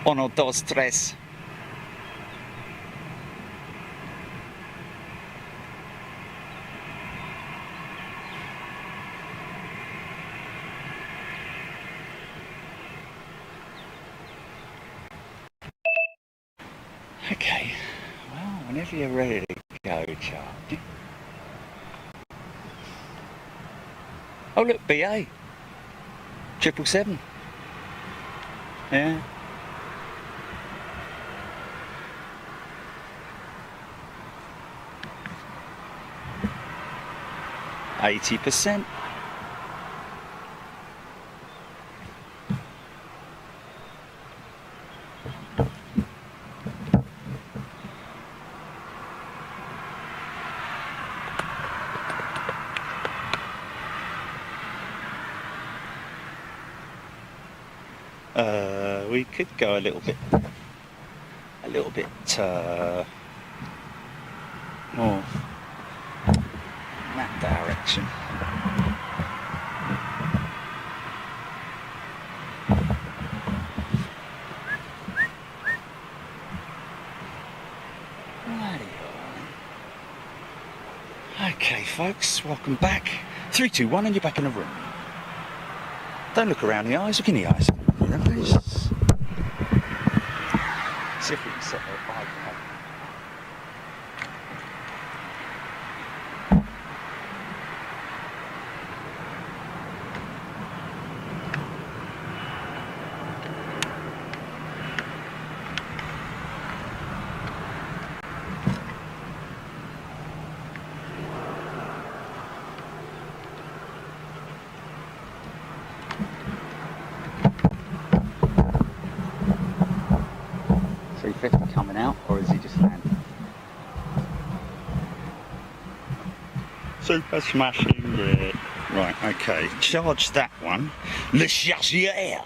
Uno, dos, tres. Okay, well, whenever you're ready to go, Charlie. Oh look, BA. 777. Yeah. %. We could go a little bit more in that direction. Okay, folks, welcome back. 3, 2, 1, and you're back in the room. Don't look around the eyes, look in the eyes. See if we can set their bike up. Coming out, or is he just landing? Super smashing great. Right, okay. Charge that one. Le chargeur.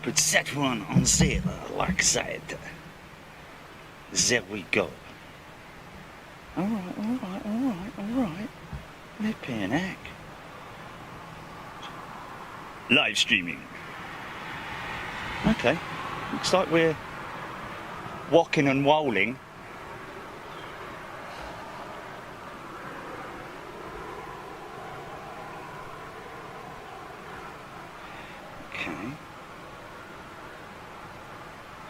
Put that one on zero, like that. There we go. Alright. Flipping heck. Live streaming. Okay, looks like we're walking and walling. Okay.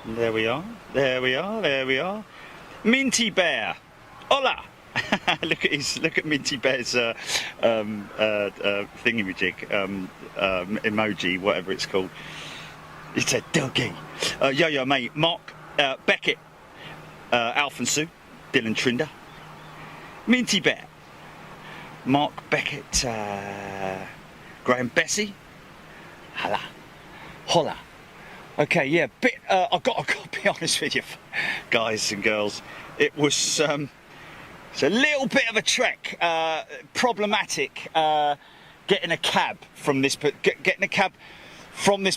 There we are. Minty Bear. Hola. look at Minty Bear's thingamajig, emoji, whatever it's called. It's a doggy. Yo, mate. Mark, Beckett, Alf and Sue, Dylan Trinder, Minty Bear, Mark Beckett, Graham Bessie, holla. Okay, yeah, I've got to be honest with you, guys and girls. It was it's a little bit of a trek, problematic, getting a cab from this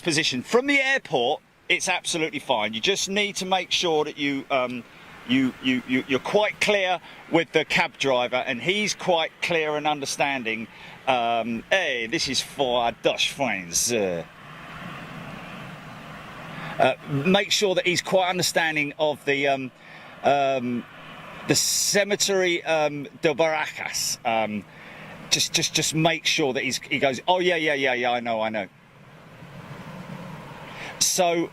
position. From the airport, it's absolutely fine. You just need to make sure that you're quite clear with the cab driver, and he's quite clear and understanding. Hey, this is for Dutch friends. Make sure that he's quite understanding of the cemetery de Barracas. Just make sure that he goes, oh yeah, I know. So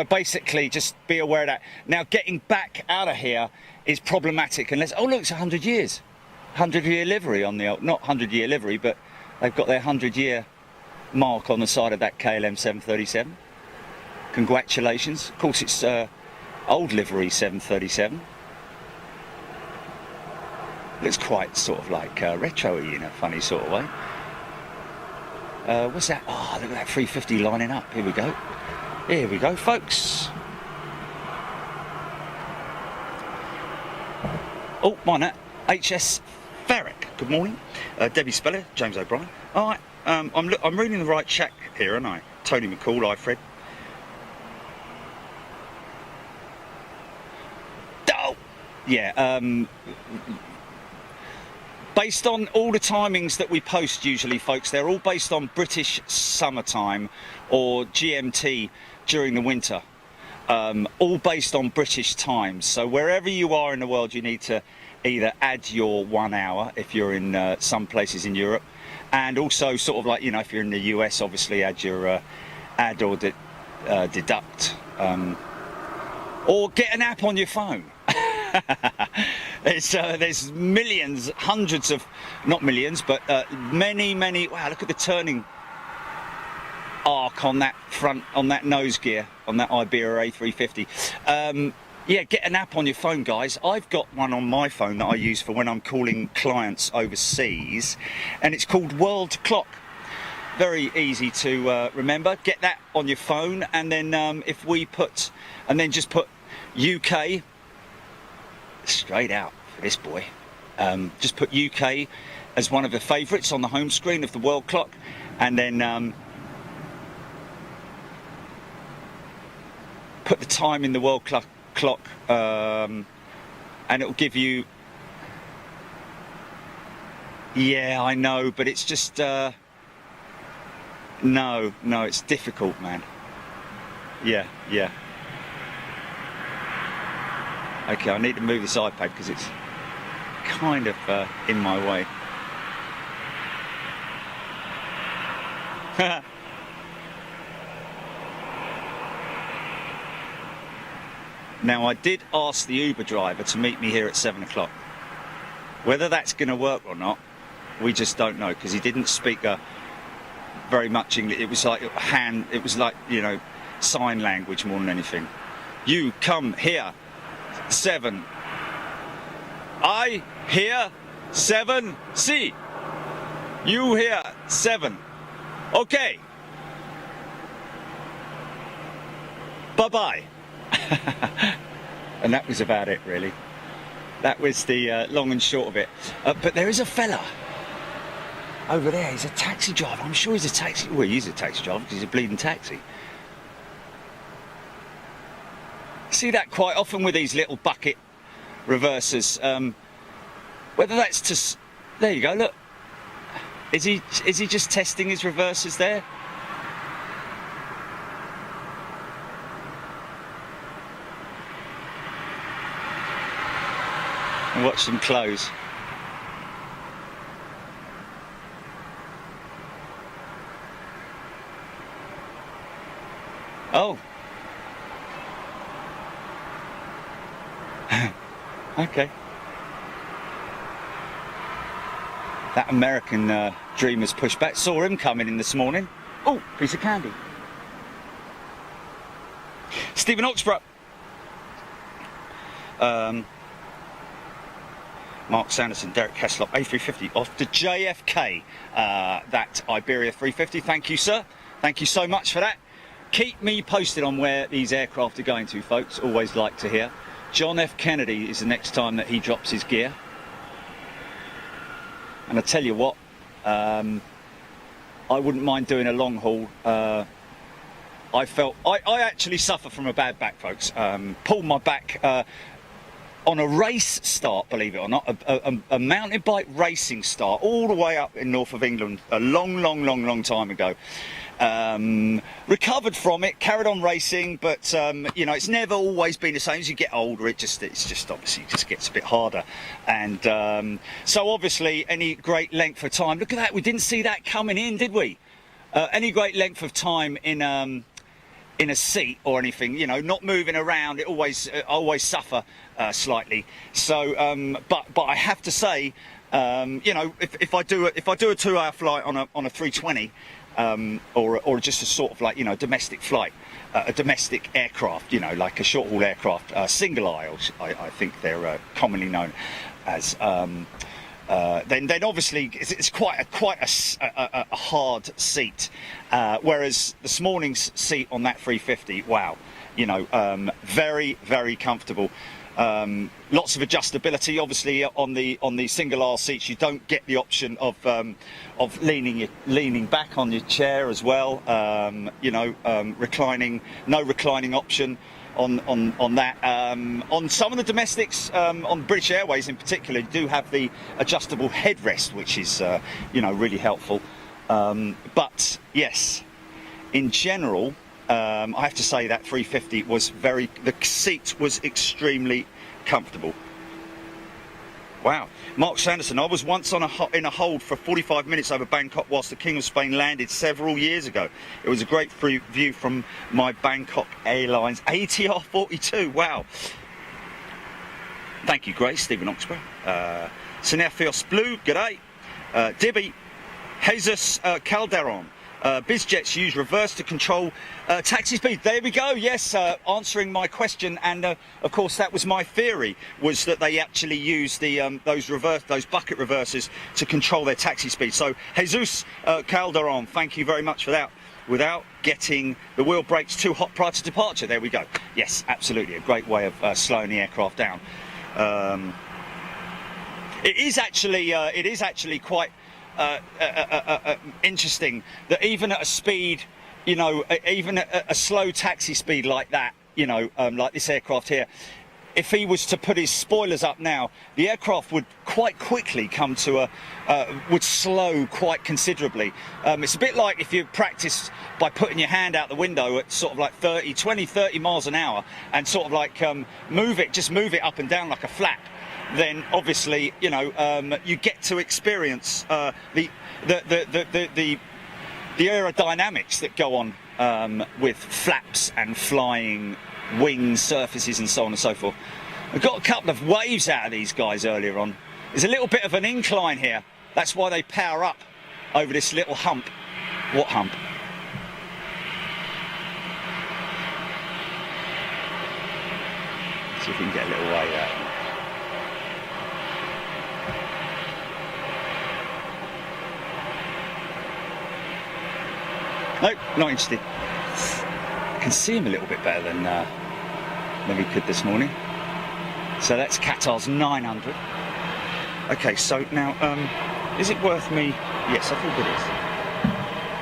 basically, just be aware of that. Now, getting back out of here is problematic unless, oh look, it's 100 years. 100-year livery on the, not 100-year livery, but they've got their 100-year mark on the side of that KLM 737. Congratulations. Of course, it's old livery 737. Looks quite sort of like retro-y in a funny sort of way. What's that? Oh, look at that 350 lining up. Here we go, folks. Oh, mind that. HS Ferrick. Good morning. Debbie Speller, James O'Brien. All right. I'm reading the right chat here, aren't I? Tony McCall, hi Fred. Oh, yeah. based on all the timings that we post usually, folks, they're all based on British summertime or GMT during the winter. All based on British times. So wherever you are in the world, you need to either add your 1 hour if you're in some places in Europe, and also sort of like, you know, if you're in the US, obviously add your add or deduct, or get an app on your phone. There's millions, hundreds of, not millions, but many. Wow, look at the turning arc on that front, on that nose gear, on that Iberia A350. Yeah, get an app on your phone, guys. I've got one on my phone that I use for when I'm calling clients overseas, and it's called World Clock. Very easy to remember. Get that on your phone, and then if we put, and then just put UK straight out for this boy. Just put UK as one of the favourites on the home screen of the World Clock, and then put the time in the World Clock, and it'll give you, yeah, I know, but it's just no, it's difficult, man. Yeah. Okay, I need to move this iPad because it's kind of in my way. Now, I did ask the Uber driver to meet me here at 7 o'clock. Whether that's going to work or not, we just don't know, because he didn't speak very much English. It was like you know, sign language more than anything. You come here, 7. I here, 7. See. You here, 7. Okay. Bye-bye. And that was about it, really. That was the long and short of it. But there is a fella over there. He's a taxi driver. I'm sure he's a taxi. Well, he's a taxi driver because he's a bleeding taxi. See that quite often with these little bucket reversers. Whether that's to, there you go. Look, is he just testing his reversers there? And watch them close. Oh. Okay. That American dreamer's pushed back. Saw him coming in this morning. Oh, piece of candy. Stephen Oxborough. Mark Sanderson, Derek Heslop, A350 off to JFK. That Iberia 350. Thank you, sir. Thank you so much for that. Keep me posted on where these aircraft are going to, folks. Always like to hear. John F. Kennedy is the next time that he drops his gear. And I tell you what, I wouldn't mind doing a long haul. I actually suffer from a bad back, folks. Pulled my back on a race start, believe it or not, a mountain bike racing start all the way up in north of England a long time ago. Recovered from it, carried on racing, but you know, it's never always been the same. As you get older, it's just obviously just gets a bit harder. And so obviously any great length of time, look at that, we didn't see that coming in, did we? Any great length of time in a seat or anything, you know, not moving around, it always suffer slightly. So but I have to say, you know, if I do a 2-hour flight on a 320, or just a sort of like, you know, domestic flight, a domestic aircraft, you know, like a short haul aircraft, single aisles, I think they're commonly known as. Then obviously it's quite a hard seat, whereas this morning's seat on that 350, wow, you know, very comfortable. Lots of adjustability. Obviously, on the single aisle seats, you don't get the option of leaning back on your chair as well. You know, reclining, no reclining option. on that. On some of the domestics, on British Airways in particular, you do have the adjustable headrest, which is really helpful. But yes, in general, I have to say that 350 was the seat was extremely comfortable. Wow. Mark Sanderson, I was once in a hold for 45 minutes over Bangkok whilst the King of Spain landed several years ago. It was a great view from my Bangkok Airlines ATR 42. Wow. Thank you, Grace. Stephen Oxborough. Sinefios Blue, g'day. Dibby. Jesus Calderon. BizJets use reverse to control taxi speed. There we go. Yes, answering my question, and of course that was my theory, was that they actually use those bucket reversers to control their taxi speed. So Jesus Calderon, thank you very much for that. Without getting the wheel brakes too hot prior to departure. There we go. Yes, absolutely, a great way of slowing the aircraft down. It is actually quite interesting that even at a speed, even at a slow taxi speed like that, like this aircraft here, if he was to put his spoilers up now, the aircraft would quite quickly come to would slow quite considerably. It's a bit like if you practice by putting your hand out the window at sort of like 30 miles an hour and sort of like move it up and down like a flap. Then obviously you get to experience the aerodynamics that go on with flaps and flying wing surfaces and so on and so forth. I got a couple of waves out of these guys earlier on. There's a little bit of an incline here. That's why they power up over this little hump. What hump? See if we can get a little wave out. Nope, not interested. I can see him a little bit better than we could this morning. So that's Qatar's 900. Okay, so now, is it worth me? Yes, I think it is.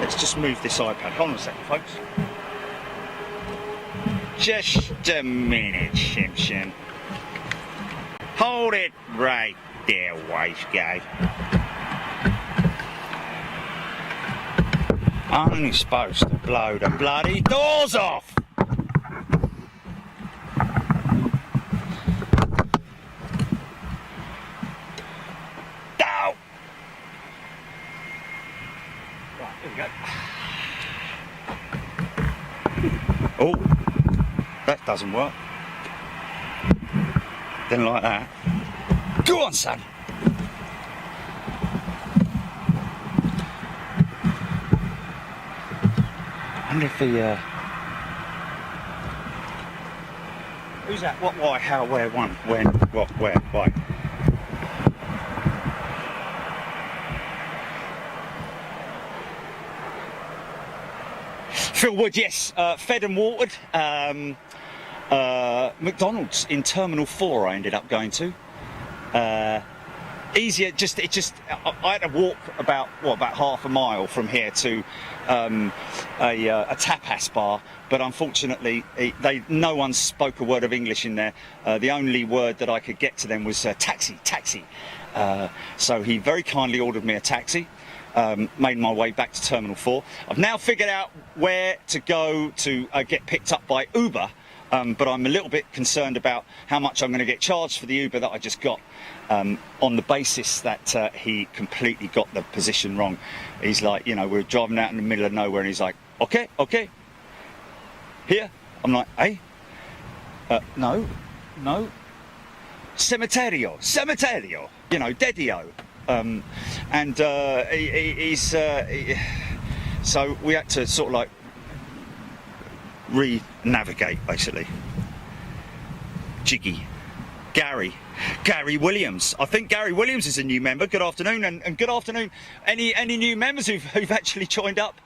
Let's just move this iPad. Hold on a second, folks. Just a minute, Simpson. Hold it right there, wise guy. I'm only supposed to blow the bloody doors off. Ow! Right, here we go. Oh, that doesn't work. Didn't like that. Go on, son. I wonder if he, who's that? What, why, how, where, when, what, where, why? Phil Wood, yes, fed and watered. McDonald's in Terminal 4 I ended up going to. Easier, I had to walk about half a mile from here to a tapas bar, but unfortunately no one spoke a word of English in there. The only word that I could get to them was taxi. So he very kindly ordered me a taxi. Made my way back to Terminal 4. I've now figured out where to go to get picked up by Uber, but I'm a little bit concerned about how much I'm going to get charged for the Uber that I just got, on the basis that he completely got the position wrong. He's like, we're driving out in the middle of nowhere and he's like, okay, here. I'm like, hey? No. Cementerio, Dedio. So we had to sort of like re-navigate, basically. Jiggy. Gary Williams. I think Gary Williams is a new member. Good afternoon, and good afternoon any new members who've actually joined up.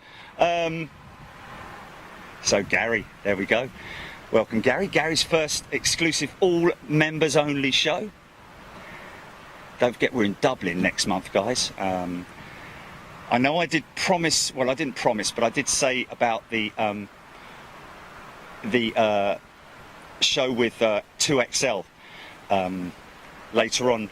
So Gary, there we go. Welcome, Gary. Gary's first exclusive all members only show. Don't forget we're in Dublin next month, guys. I know I did promise, well I didn't promise, but I did say about the show with 2XL later on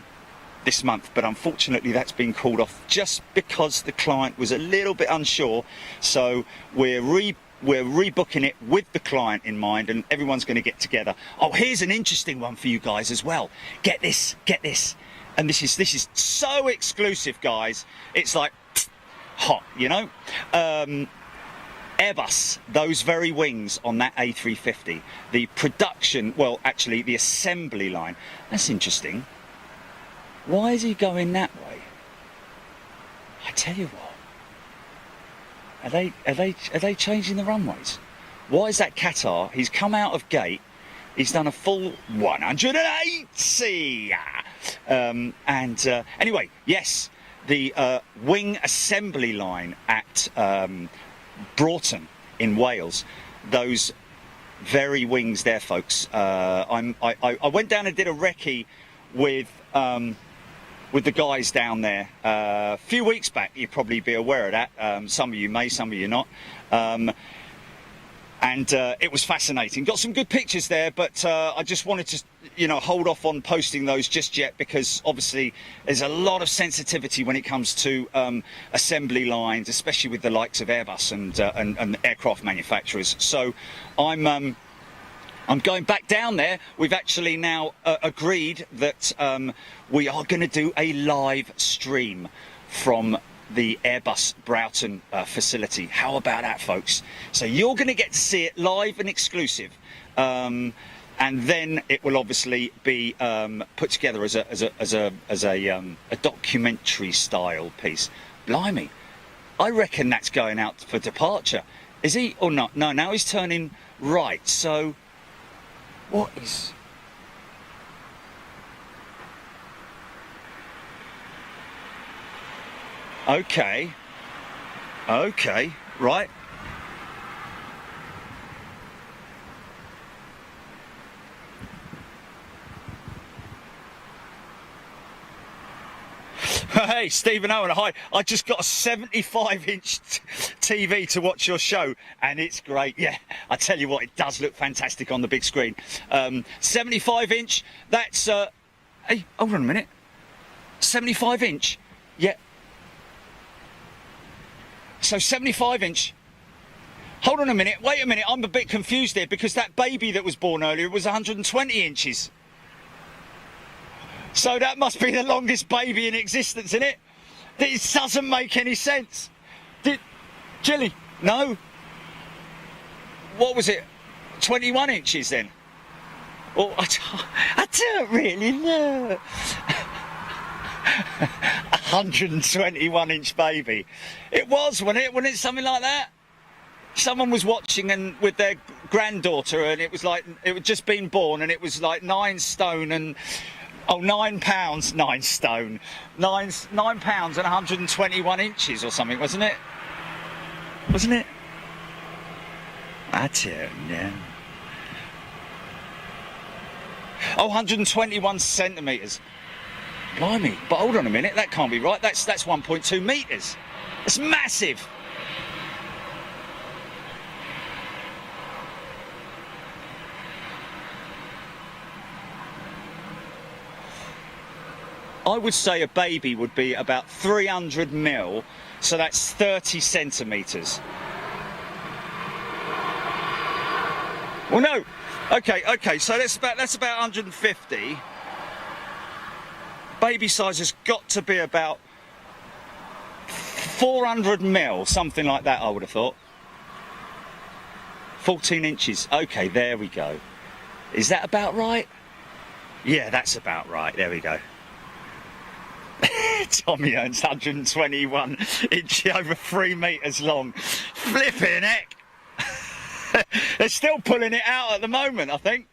this month, but unfortunately that's been called off just because the client was a little bit unsure. So we're rebooking it with the client in mind, and everyone's going to get together. Oh, here's an interesting one for you guys as well. Get this, and this is so exclusive, guys. It's like hot, you know. Airbus, those very wings on that A350, the production, well, actually the assembly line. That's interesting. Why is he going that way? I tell you what. Are they changing the runways? Why is that Qatar? He's come out of gate. He's done a full 180. Anyway, yes, the wing assembly line at Broughton in Wales. Those very wings there, folks. I went down and did a recce with the guys down there a few weeks back. You'd probably be aware of that. Some of you may, some of you not. And it was fascinating. Got some good pictures there, but I just wanted to, hold off on posting those just yet, because obviously there's a lot of sensitivity when it comes to assembly lines, especially with the likes of Airbus and aircraft manufacturers. So I'm going back down there. We've actually now agreed that we are going to do a live stream from the Airbus Broughton facility. How about that, folks? So you're going to get to see it live and exclusive, and then it will obviously be put together as a documentary style piece. Blimey, I reckon that's going out for departure. Is he or not? No, now he's turning right. So what is? Okay, right. Hey, Stephen Owen, hi. I just got a 75-inch TV to watch your show, and it's great. Yeah, I tell you what, it does look fantastic on the big screen. 75-inch, that's... hey, hold on a minute. 75-inch? Yeah. So 75-inch. Hold on a minute. Wait a minute. I'm a bit confused here, because that baby that was born earlier was 120 inches. So that must be the longest baby in existence, isn't it? This doesn't make any sense. Jilly? No. What was it? 21 inches then? Well, I don't really know. 121-inch baby. It was, wasn't it something like that? Someone was watching and with their granddaughter, and it was like, it had just been born, and it was like 9 stone and 9 pounds, 9 stone, 9 pounds and 121 inches or something, wasn't it? Wasn't it? I don't know. 121 centimetres. Blimey, but hold on a minute, that can't be right. That's 1.2 metres. It's massive. I would say a baby would be about 300 mil, so that's 30 centimetres. Well, no. Okay, so that's about 150. Baby size has got to be about 400 mil, something like that, I would have thought. 14 inches. Okay, there we go. Is that about right? Yeah, that's about right. There we go. Tommy earns 121 inches, over 3 metres long. Flipping heck. They're still pulling it out at the moment, I think.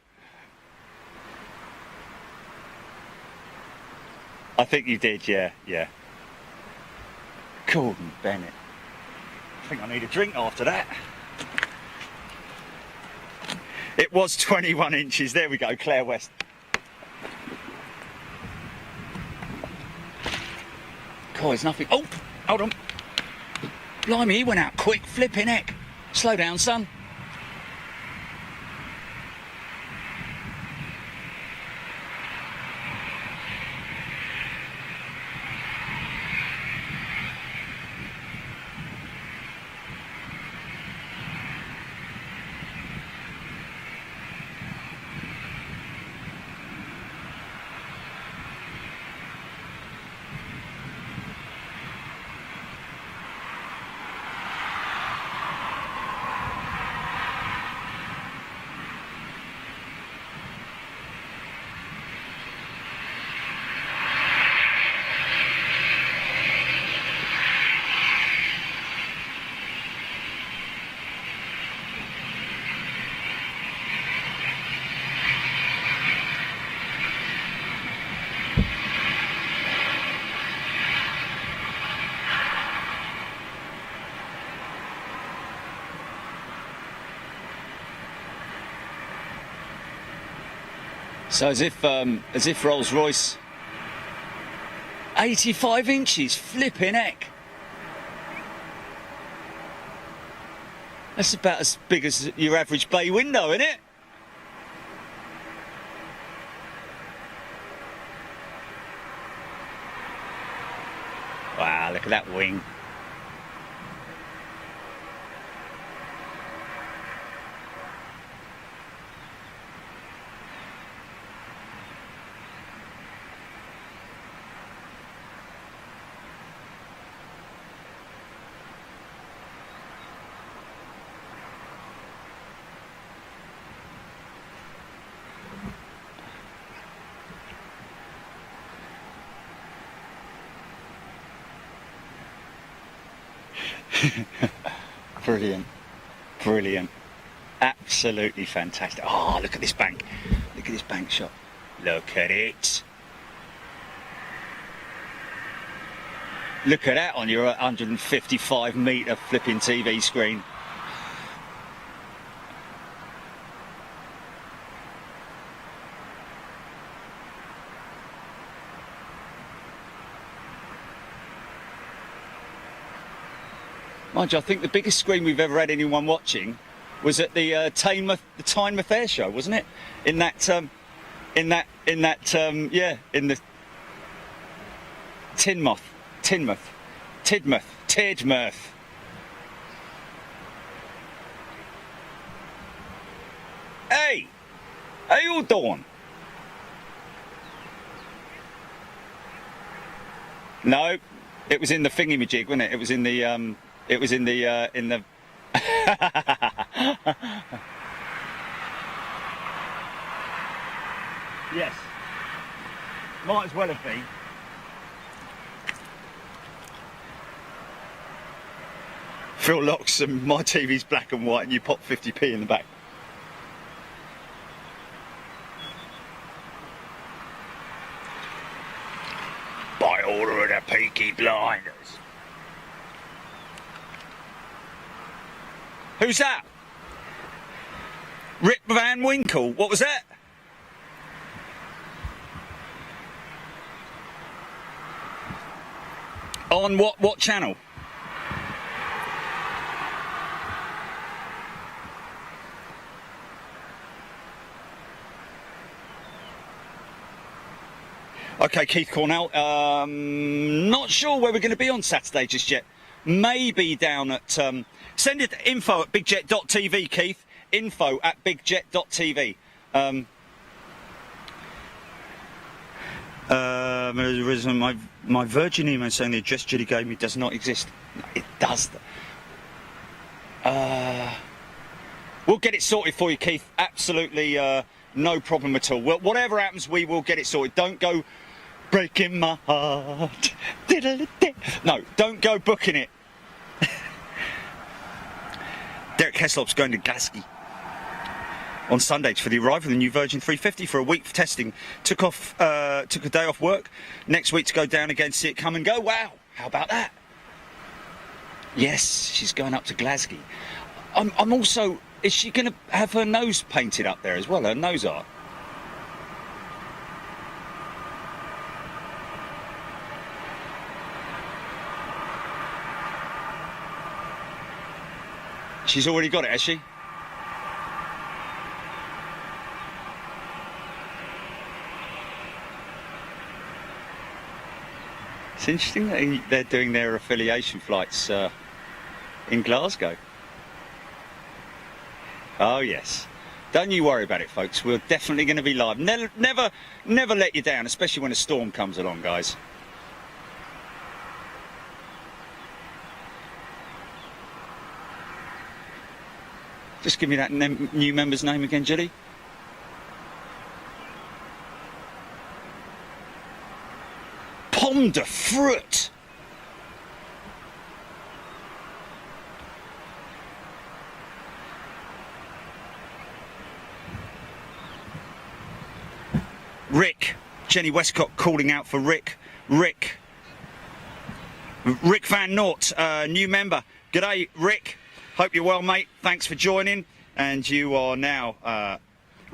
I think you did, yeah. Gordon Bennett. I think I need a drink after that. It was 21 inches. There we go, Claire West. God, there's nothing. Oh, hold on. Blimey, he went out quick, flipping heck. Slow down, son. So as if Rolls-Royce, 85 inches, flipping heck. That's about as big as your average bay window, isn't it? Wow, look at that wing. Brilliant, brilliant, absolutely fantastic. Oh, look at this bank, look at this bank shot, look at it. Look at that on your 155 metre flipping TV screen. Mind you, I think the biggest screen we've ever had anyone watching was at the Tynemouth Air Show, wasn't it? In the Tidmouth. Hey, how you doing? No, it was in the thingy-majig, wasn't it? It was in the Yes. Might as well have been. Phil locks and my TV's black and white and you pop 50p in the back. By order of the Peaky Blinders. Who's that? Rip Van Winkle. What was that? On what channel? Okay, Keith Cornell. Not sure where we're going to be on Saturday just yet. Maybe down at... send it to info@bigjet.tv, Keith. info@bigjet.tv. My Virgin email saying the address Judy gave me does not exist. No, it does. We'll get it sorted for you, Keith. Absolutely no problem at all. Well, whatever happens, we will get it sorted. Don't go breaking my heart. No, don't go booking it. Derek Heslop's going to Glasgow on Sunday for the arrival of the new Virgin 350 for a week for testing. Took a day off work. Next week to go down again, see it come and go. Wow, how about that? Yes, she's going up to Glasgow. I'm also... Is she going to have her nose painted up there as well, her nose art? She's already got it, has she? It's interesting that they're doing their affiliation flights in Glasgow. Oh yes. Don't you worry about it, folks. We're definitely going to be live. Never let you down, especially when a storm comes along, guys. Just give me that new member's name again, Judy. Pomme de fruit. Rick. Jenny Westcott calling out for Rick. Rick Van Nort, new member. G'day, Rick. Hope you're well, mate. Thanks for joining. And you are now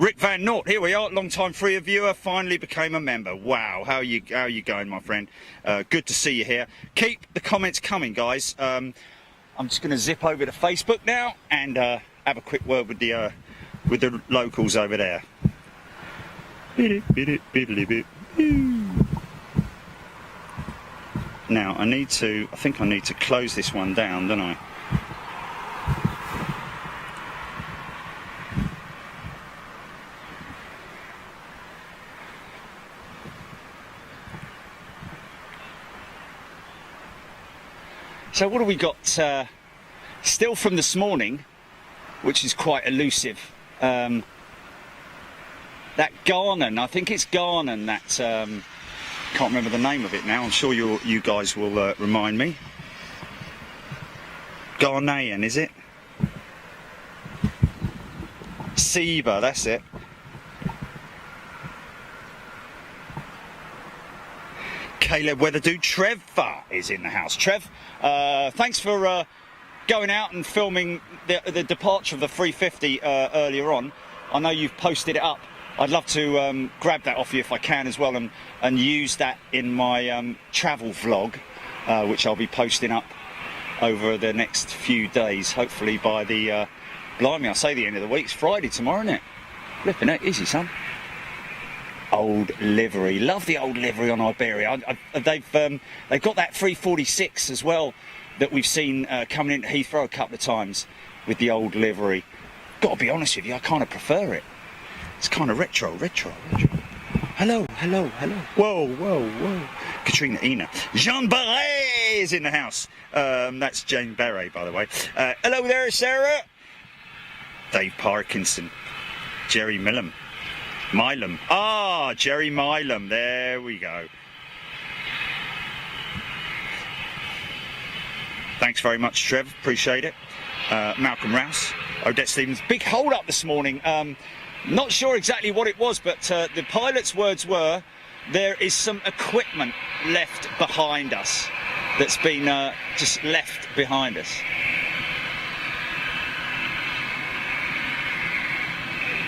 Rick Van Nort, here we are, long-time free viewer, finally became a member. Wow, how are you going, my friend? Good to see you here. Keep the comments coming, guys. I'm just going to zip over to Facebook now and have a quick word with the locals over there. Now, I think I need to close this one down, don't I? So what have we got still from this morning, which is quite elusive? That Garnon, I think it's Garnon, that can't remember the name of it now. I'm sure you guys will remind me. Ghanaian, is it? Seba, that's it. Caleb Weatherdude, Trevor is in the house. Trev, thanks for going out and filming the departure of the 350 earlier on. I know you've posted it up. I'd love to grab that off you if I can as well, and use that in my travel vlog, which I'll be posting up over the next few days, hopefully by the, blimey, I say the end of the week. It's Friday tomorrow, isn't it? Flipping it, easy, son. Old livery, love the old livery on Iberia. They've got that 346 as well that we've seen coming into Heathrow a couple of times with the old livery. Got to be honest with you, I kind of prefer it. It's kind of retro. Hello. Whoa. Katrina Ina. Jean Barret is in the house. That's Jane Barret, by the way. Hello there, Sarah. Dave Parkinson. Jerry Milam. Jerry Milam, there we go. Thanks very much, Trev, appreciate it. Malcolm Rouse, Odette Stevens, big hold up this morning. Not sure exactly what it was, but the pilot's words were, there is some equipment left behind us that's been just left behind us.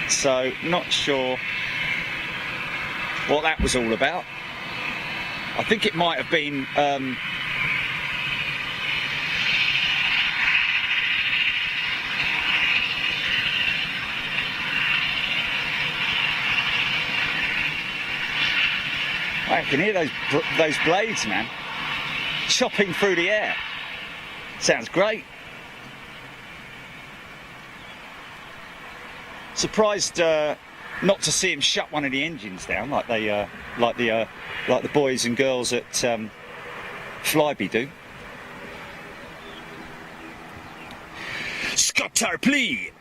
So, not sure what that was all about. I think it might have been I can hear those blades, man, chopping through the air. Sounds great. Surprised not to see him shut one of the engines down like the boys and girls at Flyby do. Scott Tarpley.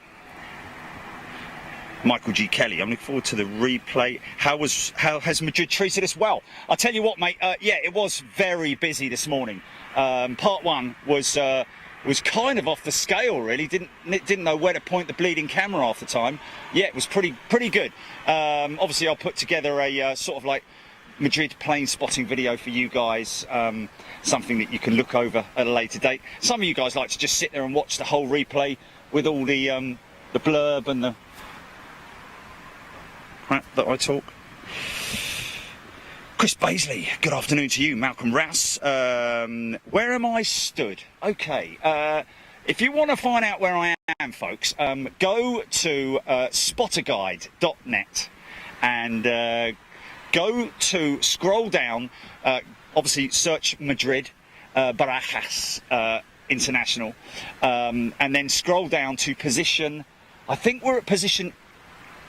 Michael G. Kelly, I'm looking forward to the replay. How has Madrid treated us? Well, I'll tell you what, mate. Yeah, it was very busy this morning. Part one was kind of off the scale, really. Didn't know where to point the bleeding camera half the time. Yeah, it was pretty good. Obviously, I'll put together a sort of like Madrid plane spotting video for you guys. Something that you can look over at a later date. Some of you guys like to just sit there and watch the whole replay with all the blurb and the crap that I talk. Chris Baisley, good afternoon to you. Malcolm Rouse, where am I stood? Okay, if you want to find out where I am, folks, go to spotterguide.net and scroll down, obviously search Madrid, Barajas International, and then scroll down to position, I think we're at position,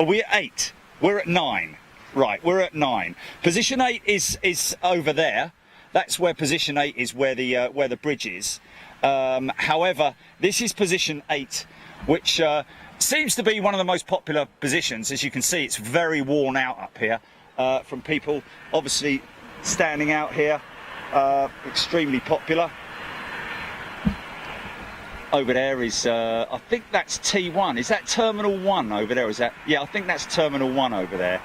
are we at 8? We're at 9. Right, we're at 9. Position 8 is over there. That's where position 8 is, where the bridge is. However, this is position 8, which seems to be one of the most popular positions. As you can see, it's very worn out up here from people obviously standing out here. Extremely popular. Over there is, I think that's T1. Is that Terminal 1 over there? Is that? Yeah, I think that's Terminal 1 over there.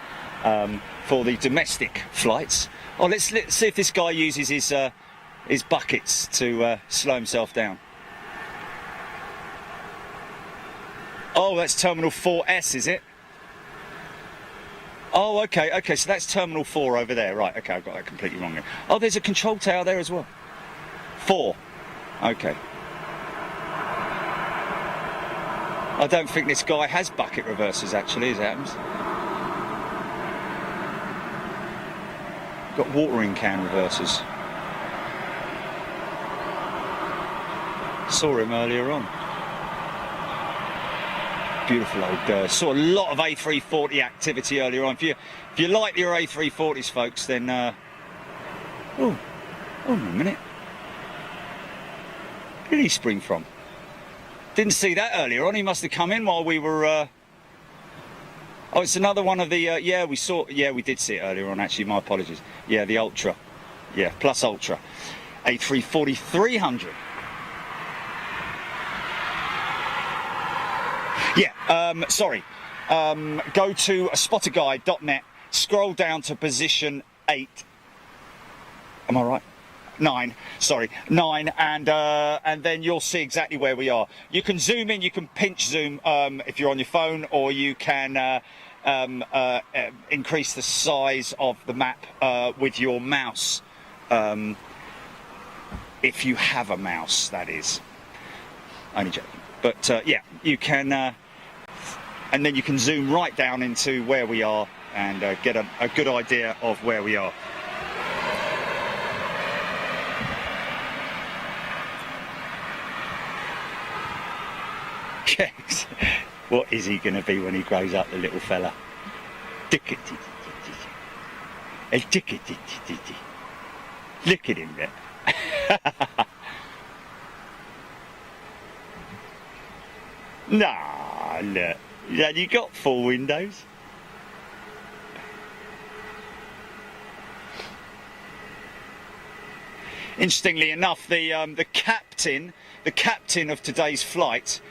For the domestic flights. Oh, let's see if this guy uses his buckets to slow himself down. Oh, that's Terminal 4S, is it? Oh, okay, okay, so that's Terminal 4 over there. Right, okay, I've got that completely wrong there. Oh, there's a control tower there as well. 4. Okay. I don't think this guy has bucket reversers, actually, as it happens. Got watering can reversers. Saw him earlier on. Beautiful old. Saw a lot of A340 activity earlier on. If you like your A340s, folks, then oh, hold on a minute. Where did he spring from? Didn't see that earlier on. He must have come in while we were. Oh, it's another one of the. Yeah, we saw. Yeah, we did see it earlier on. Actually, my apologies. Yeah, the Ultra. Yeah, Plus Ultra, A340 300. Yeah, sorry. Go to spotterguide.net, scroll down to position 8. Am I right? 9, sorry, 9, and then you'll see exactly where we are. You can zoom in, you can pinch zoom if you're on your phone, or you can increase the size of the map with your mouse, if you have a mouse, that is. Only joking. But yeah, you can, and then you can zoom right down into where we are and get a good idea of where we are. What is he going to be when he grows up, the little fella? Look at him there. Nah, look. Yeah, you got 4 windows. Interestingly enough, the captain of today's flight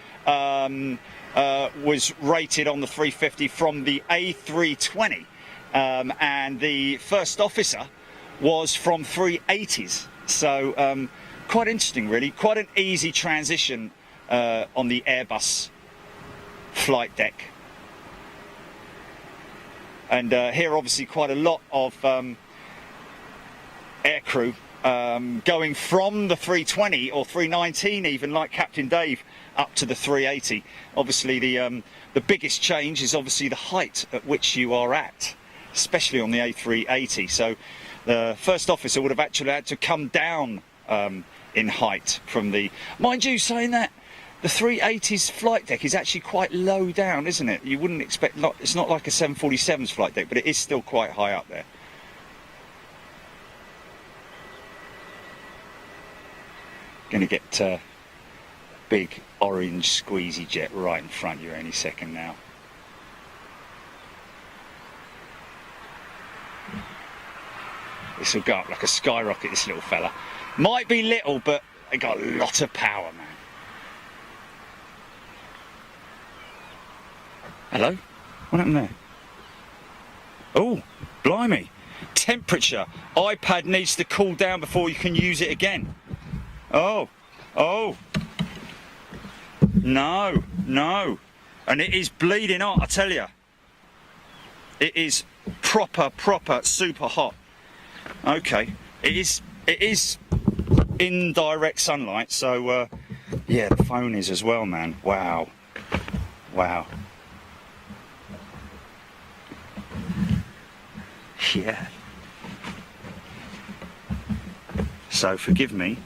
was rated on the 350 from the A320, and the first officer was from 380s. So quite interesting, really. Quite an easy transition on the Airbus flight deck. And here, obviously, quite a lot of aircrew going from the 320 or 319, even like Captain Dave, up to the 380. Obviously, the biggest change is obviously the height at which you are at, especially on the A380. So the first officer would have actually had to come down in height from the. Mind you, saying that, the 380's flight deck is actually quite low down, isn't it? You wouldn't expect. It's not like a 747's flight deck, but it is still quite high up there. Going to get big orange squeezy jet right in front of you any second now. This will go up like a skyrocket, this little fella. Might be little, but they got a lot of power, man. Hello? What happened there? Oh, blimey. Temperature. iPad needs to cool down before you can use it again. Oh, oh. No, no. And it is bleeding hot, I tell you. It is proper, super hot. Okay. It is in direct sunlight, so yeah, the phone is as well, man. Wow. Wow. Yeah. So forgive me.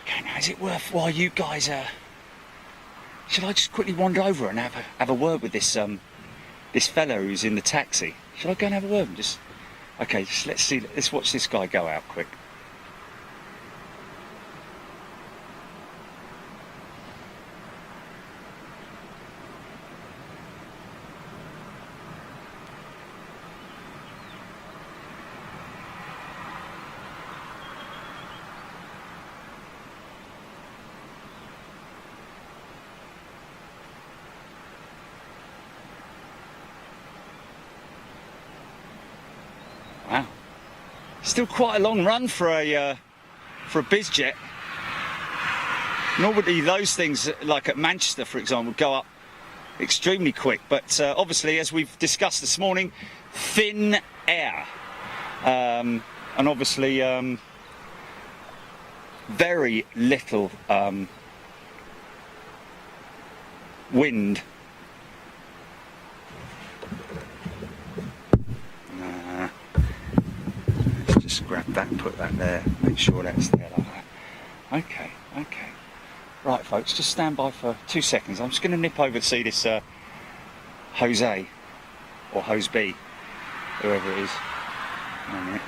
Okay, now is it worthwhile you guys shall I just quickly wander over and have a word with this this fella who's in the taxi? Shall I go and have a word? Just okay, just let's watch this guy go out quick. Wow, still quite a long run for a bizjet. Normally those things, like at Manchester, for example, go up extremely quick. But obviously, as we've discussed this morning, thin air, and obviously very little wind. Let's just grab that and put that there, make sure that's there like that. Okay. Right, folks, just stand by for 2 seconds. I'm just going to nip over to see this Jose, or Hose B, whoever it is. Hang on a minute.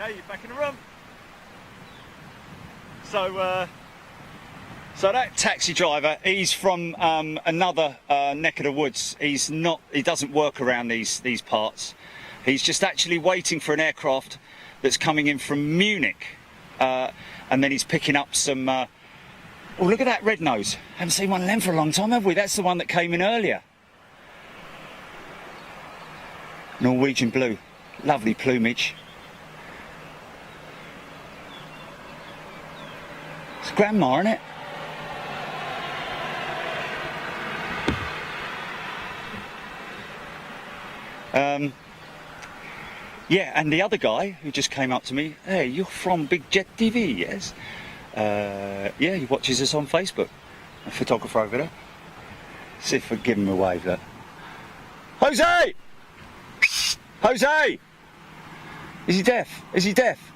Okay, you're back in the room. So that taxi driver, he's from another neck of the woods. He doesn't work around these parts. He's just actually waiting for an aircraft that's coming in from Munich, and then he's picking up some. Oh, look at that red nose! Haven't seen one of them for a long time, have we? That's the one that came in earlier. Norwegian blue, lovely plumage. It's grandma, isn't it? Yeah, and the other guy who just came up to me, hey, you're from Big Jet TV, yes? Yeah, he watches us on Facebook. A photographer over there. See if I give him a wave, look. Jose! Jose! Is he deaf? Is he deaf?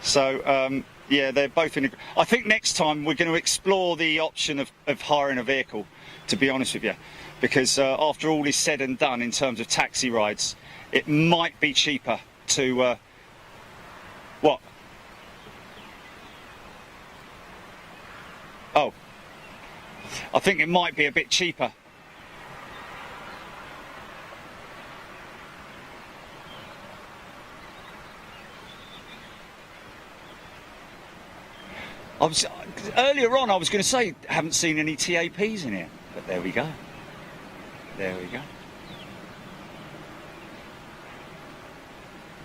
So, yeah, they're both in. I think next time we're going to explore the option of hiring a vehicle, to be honest with you, because after all is said and done in terms of taxi rides, it might be cheaper to. What? Oh, I think it might be a bit cheaper. Earlier on I was going to say, haven't seen any TAPs in here, but there we go. There we go.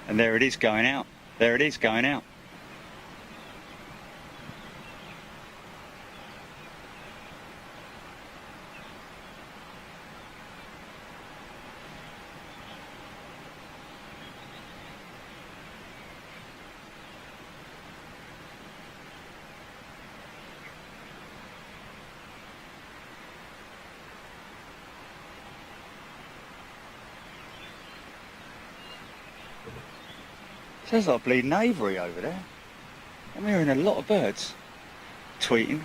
And there it is going out. There it is going out. Sounds like bleeding Avery over there. I'm hearing a lot of birds tweeting.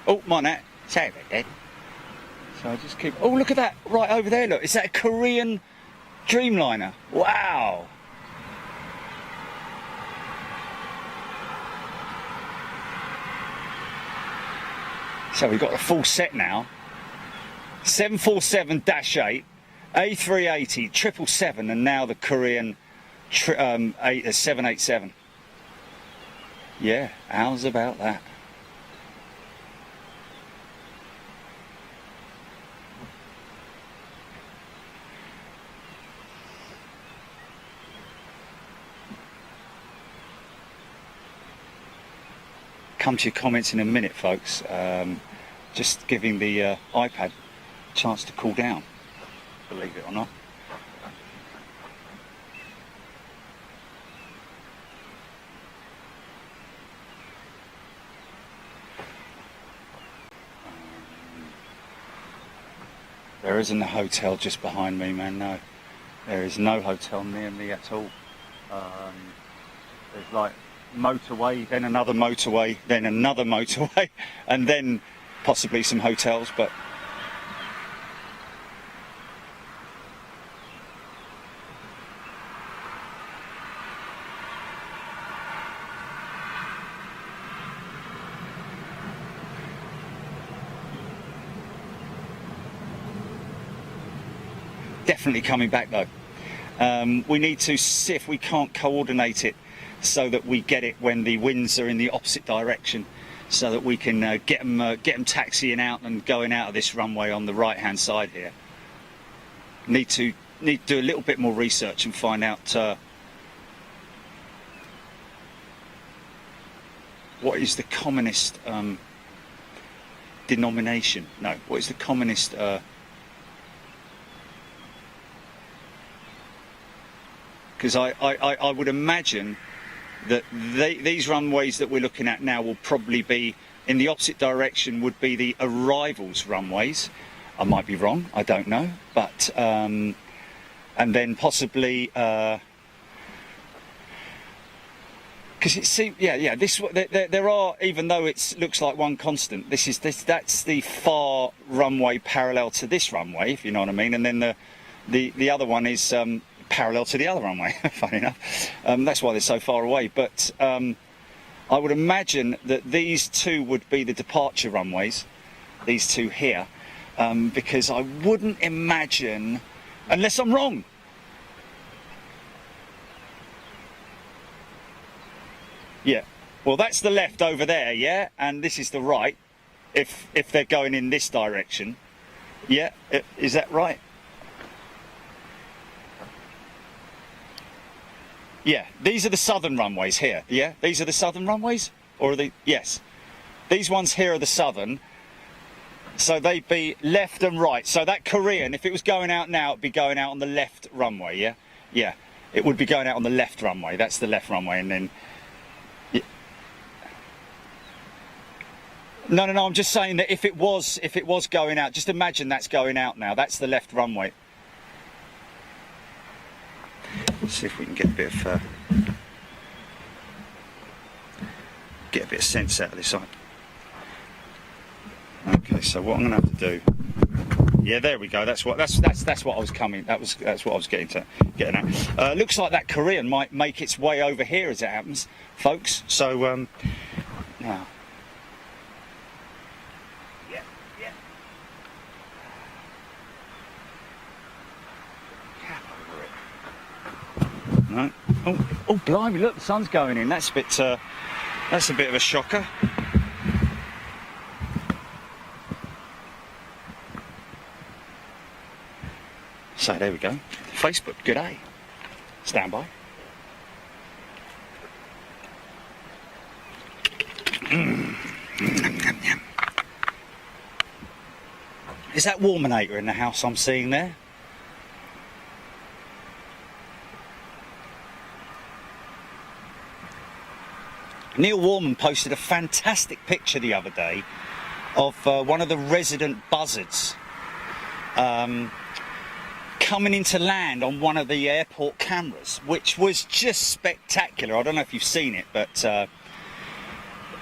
Oh, my Nat. Sorry about that. So I just keep... Oh, look at that. Right over there, look. Is that a Korean Dreamliner? Wow. So we've got the full set now. 747-8, A380, 777, and now the Korean 787. Yeah, how's about that? Come to your comments in a minute, folks. Just giving the iPad a chance to cool down, believe it or not. There isn't a hotel just behind me, man, no. There is no hotel near me at all. There's like motorway, then another motorway, then another motorway, and then possibly some hotels, but... Definitely coming back though. We need to see if we can't coordinate it so that we get it when the winds are in the opposite direction, so that we can get them taxiing out and going out of this runway on the right hand side here. Need to do a little bit more research and find out what is the commonest denomination. No, what is the commonest because I would imagine that these runways that we're looking at now will probably be in the opposite direction, would be the arrivals runways. I might be wrong, I don't know, but and then possibly because it seems this there are, even though it looks like one constant, that's the far runway parallel to this runway, if you know what I mean, and then the other one is parallel to the other runway. Funny enough, that's why they're so far away. But I would imagine that these two would be the departure runways, these two here, because I wouldn't imagine, unless I'm wrong. Yeah, well that's the left over there, yeah, and this is the right, if they're going in this direction. Yeah, is that right? Yeah, these are the southern runways here, yeah? These are the southern runways? Or are they, yes. These ones here are the southern, so they'd be left and right. So that Korean, if it was going out now, it'd be going out on the left runway, yeah? Yeah, it would be going out on the left runway, that's the left runway, and then... No, I'm just saying that if it was going out, just imagine that's going out now. That's the left runway. Let's see if we can get a bit of sense out of this side. Okay, so what I'm going to have to do? Yeah, there we go. That's what I was coming. That's what I was getting at. Looks like that Korean might make its way over here as it happens, folks. So now. No. Oh, blimey! Look, the sun's going in. That's a bit of a shocker. So there we go. Facebook, good day. Stand by. Is that Warminator in the house I'm seeing there? Neil Warman posted a fantastic picture the other day of one of the resident buzzards coming into land on one of the airport cameras, which was just spectacular. I don't know if you've seen it, but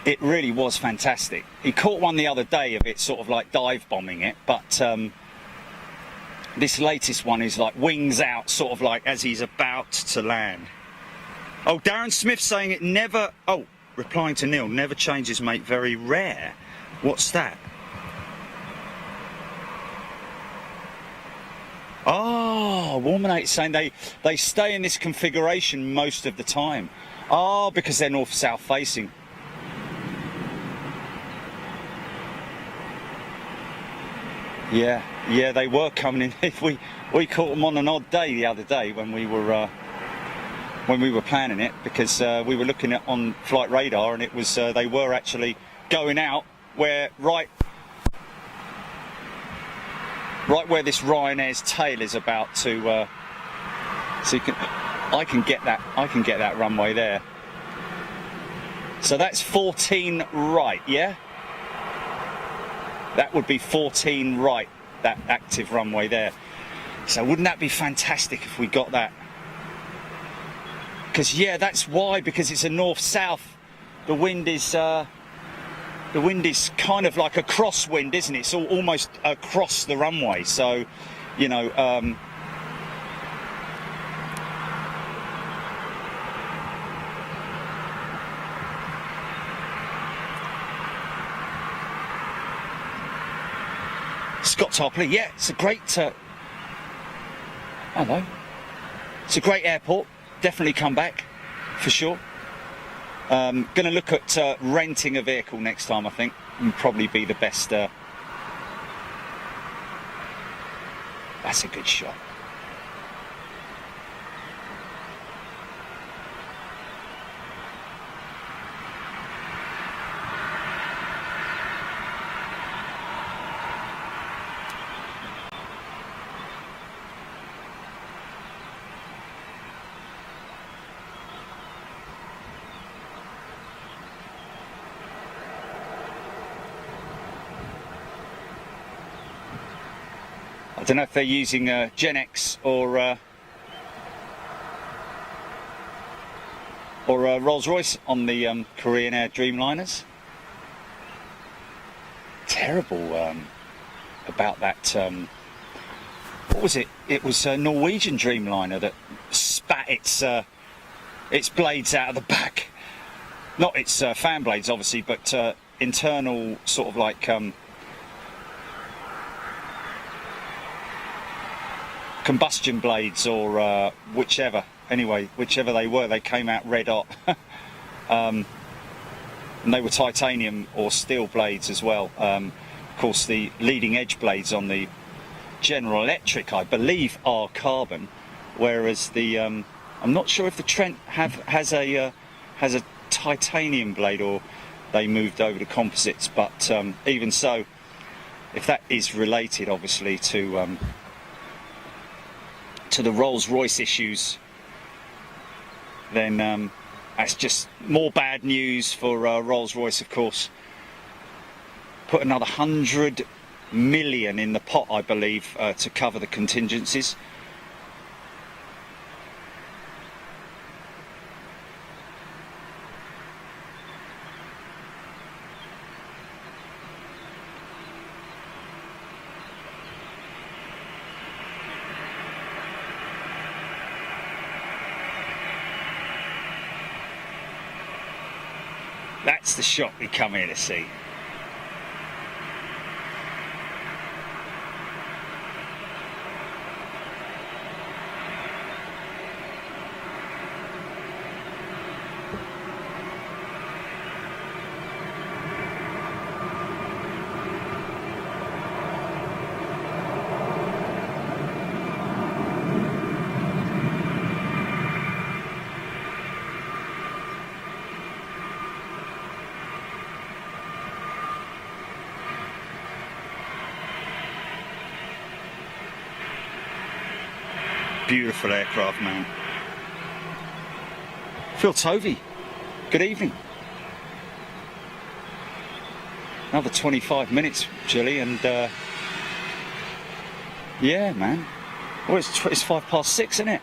it really was fantastic. He caught one the other day of it sort of like dive bombing it, but this latest one is like wings out, sort of like as he's about to land. Oh, Darren Smith saying it never... Oh, replying to Neil, never changes, mate, very rare. What's that? Oh, Warmanate saying they stay in this configuration most of the time. Oh, because they're north-south facing. Yeah, they were coming in. We caught them on an odd day the other day when we were planning it, because we were looking at on flight radar, and it was they were actually going out where right where this Ryanair's tail is about to. So I can get that runway there. So that's 14 right, yeah. That would be 14 right, that active runway there. So wouldn't that be fantastic if we got that? Because yeah, that's why, because it's a north-south. The wind is kind of like a crosswind, isn't it? It's almost across the runway. So, you know, Scott Tarpley, yeah, it's a great. Hello. It's a great airport. Definitely come back, for sure. Going to look at renting a vehicle next time, I think. Would probably be the best. That's a good shot. I don't know if they're using Gen X or Rolls-Royce on the Korean Air Dreamliners. Terrible about that. What was it? It was a Norwegian Dreamliner that spat its blades out of the back. Not its fan blades, obviously, but internal sort of like. combustion blades or whichever. Anyway, whichever they were, they came out red hot. And they were titanium or steel blades as well. Of course, the leading edge blades on the General Electric, I believe, are carbon, whereas the I'm not sure if the Trent has a titanium blade or they moved over to composites. But even so, if that is related, obviously, to the Rolls-Royce issues, then that's just more bad news for Rolls-Royce, of course. Put another 100 million in the pot, I believe, to cover the contingencies. That's the shot we come here to see. Beautiful aircraft, man. Phil Tovey, good evening. Another 25 minutes, Julie, and yeah, man. Well, it's 6:05, isn't it?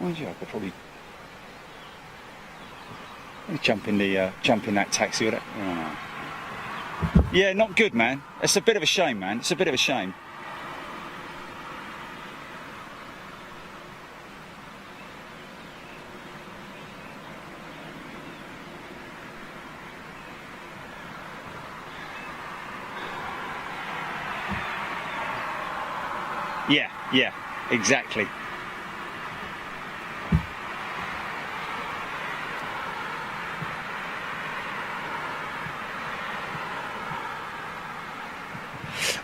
Mind you, I could probably jump in that taxi with it. Oh. Yeah, not good, man. It's a bit of a shame, man. It's a bit of a shame. Yeah, exactly.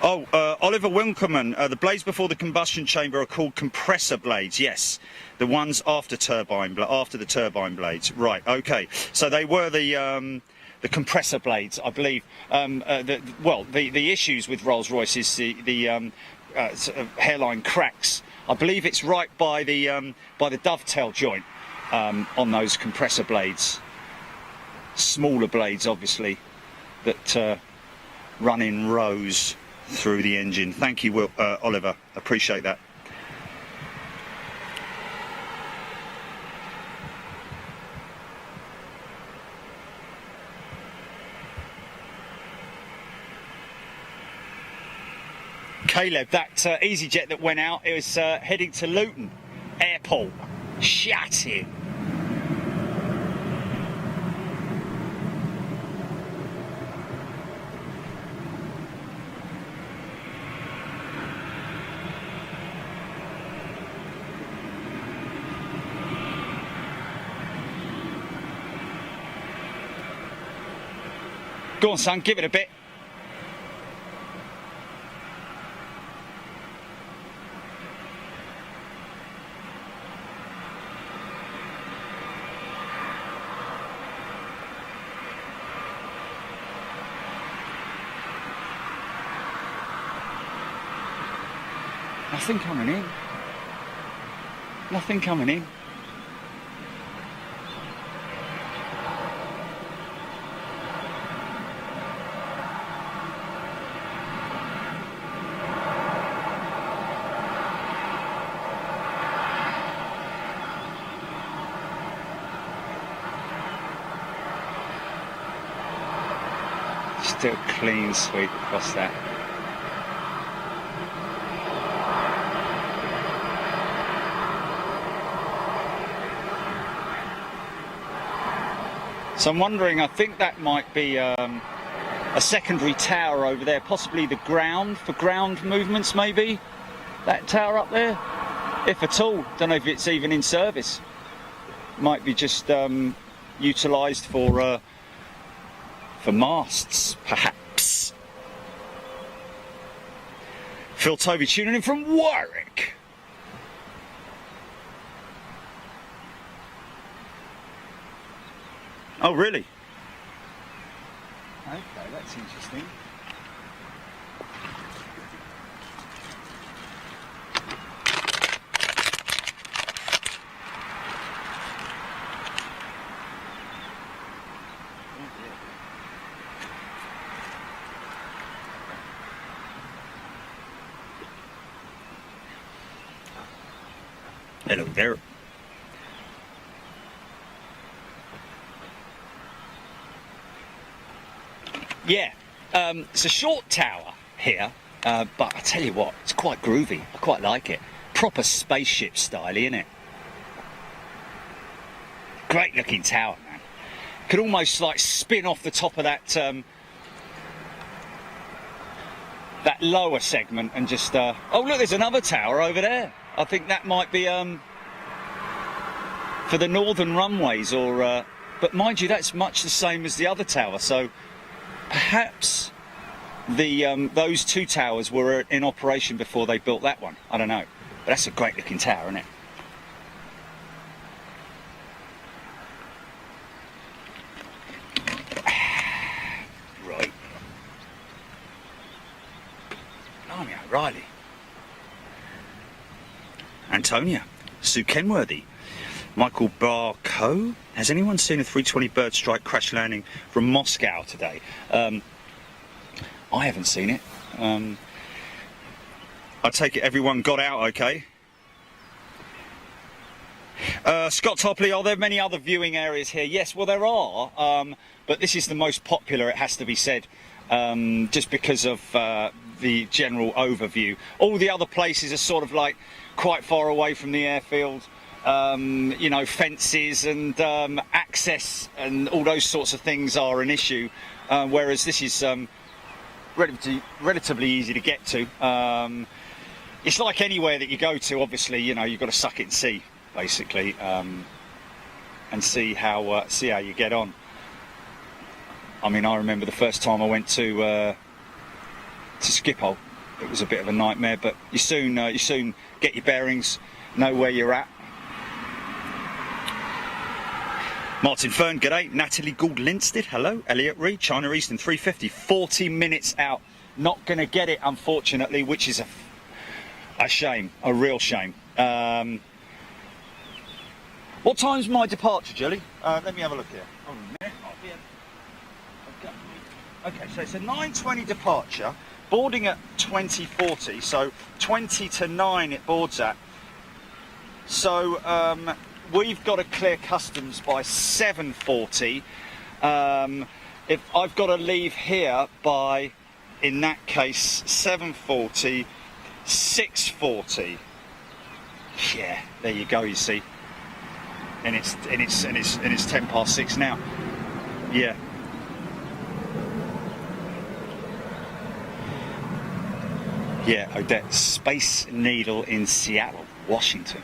Oh, Oliver Winkelmann, the blades before the combustion chamber are called compressor blades. Yes, the ones after the turbine blades. Right. Okay. So they were the compressor blades, I believe. The issues with Rolls-Royce is the sort of hairline cracks. I believe it's right by the dovetail joint on those compressor blades. Smaller blades, obviously, that run in rows through the engine. Thank you, Oliver. Appreciate that. Caleb, that EasyJet that went out, it was heading to Luton Airport. Shut him. Go on, son, give it a bit. Nothing coming in. Nothing coming in. Still clean sweep across that. So I'm wondering, I think that might be a secondary tower over there, possibly the ground, for ground movements maybe, that tower up there, if at all. Don't know if it's even in service. Might be just utilised for masts, perhaps. Phil Tovey tuning in from Warwick. Oh, really? Okay, that's interesting. Hello there. Yeah, it's a short tower here, but I tell you what, it's quite groovy. I quite like it. Proper spaceship style, isn't it? Great looking tower, man. Could almost like spin off the top of that that lower segment and just. Oh look, there's another tower over there. I think that might be for the northern runways, or but mind you, that's much the same as the other tower. So perhaps the those two towers were in operation before they built that one. I don't know, but that's a great looking tower, isn't it? Right. Blimey, O'Reilly. Antonia, Sue Kenworthy, Michael Barco. Has anyone seen a 320 bird strike crash landing from Moscow today? I haven't seen it. I take it everyone got out okay. Scott Topley, are there many other viewing areas here? Yes, well there are, but this is the most popular, it has to be said, just because of the general overview. All the other places are sort of like quite far away from the airfield, you know, fences and access and all those sorts of things are an issue, whereas this is relatively easy to get to. It's like anywhere that you go to, obviously, you know, you've got to suck it and see, basically, and see how you get on. I mean, I remember the first time I went to Schiphol. It was a bit of a nightmare, but you soon get your bearings, know where you're at. Martin Fern, g'day. Natalie Gould Linstead, hello. Elliot Reed, China Eastern 350, 40 minutes out. Not going to get it, unfortunately, which is a shame, a real shame. What time's my departure, Jelly? Let me have a look here. Hold on a minute. Okay, so it's a 9:20 departure, boarding at 20:40, so 20 to 9 it boards at. So we've got to clear customs by 7:40. If I've got to leave here by, in that case, 7:40, 6:40. Yeah, there you go. You see, and it's 6:10 now. Yeah. Yeah, Odette, Space Needle in Seattle, Washington.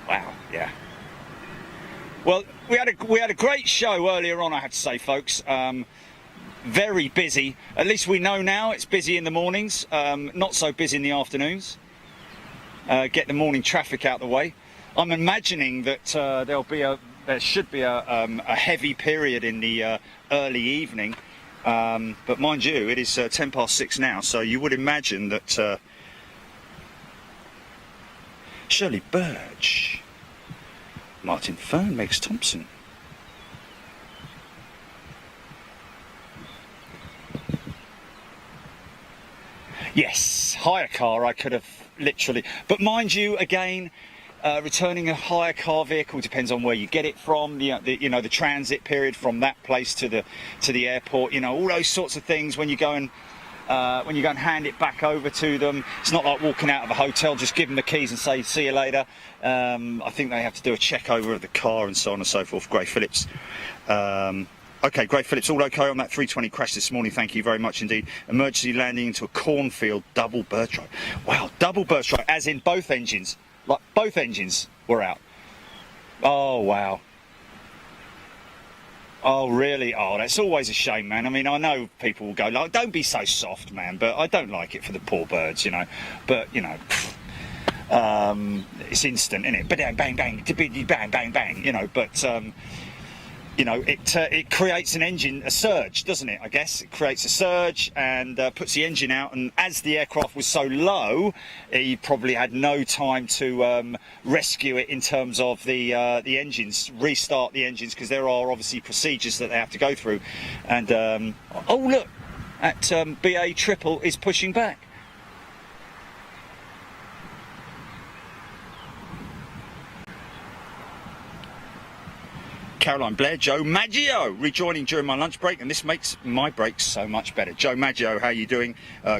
Wow, yeah. Well, we had a great show earlier on, I have to say, folks. Very busy. At least we know now it's busy in the mornings. Not so busy in the afternoons. Get the morning traffic out the way. I'm imagining that there should be a heavy period in the early evening. But mind you, it is 6:10 now, so you would imagine that Shirley Birch, Martin Fern, Megs Thompson. Yes, hire car I could have literally, but mind you, again, returning a hire car vehicle depends on where you get it from, the transit period from that place to the airport, you know, all those sorts of things. When you go and hand it back over to them, it's not like walking out of a hotel, just give them the keys and say see you later. I think they have to do a check over of the car and so on and so forth. Gray Phillips, Okay, great, Phillips. All okay on that 320 crash this morning. Thank you very much indeed. Emergency landing into a cornfield, double bird strike. Wow, double bird strike, as in both engines. Like, both engines were out. Oh, wow. Oh, really? Oh, that's always a shame, man. I mean, I know people will go, like, don't be so soft, man, but I don't like it for the poor birds, you know. But, you know, it's instant, isn't it? Bang, bang, bang, bang, bang, bang, you know, but... you know, it creates a surge, doesn't it, I guess? It creates a surge and puts the engine out, and as the aircraft was so low, he probably had no time to rescue it in terms of the engines, restart the engines, because there are obviously procedures that they have to go through. And, oh, look, that BA triple is pushing back. Caroline Blair, Joe Maggio, rejoining during my lunch break, and this makes my break so much better. Joe Maggio, how are you doing?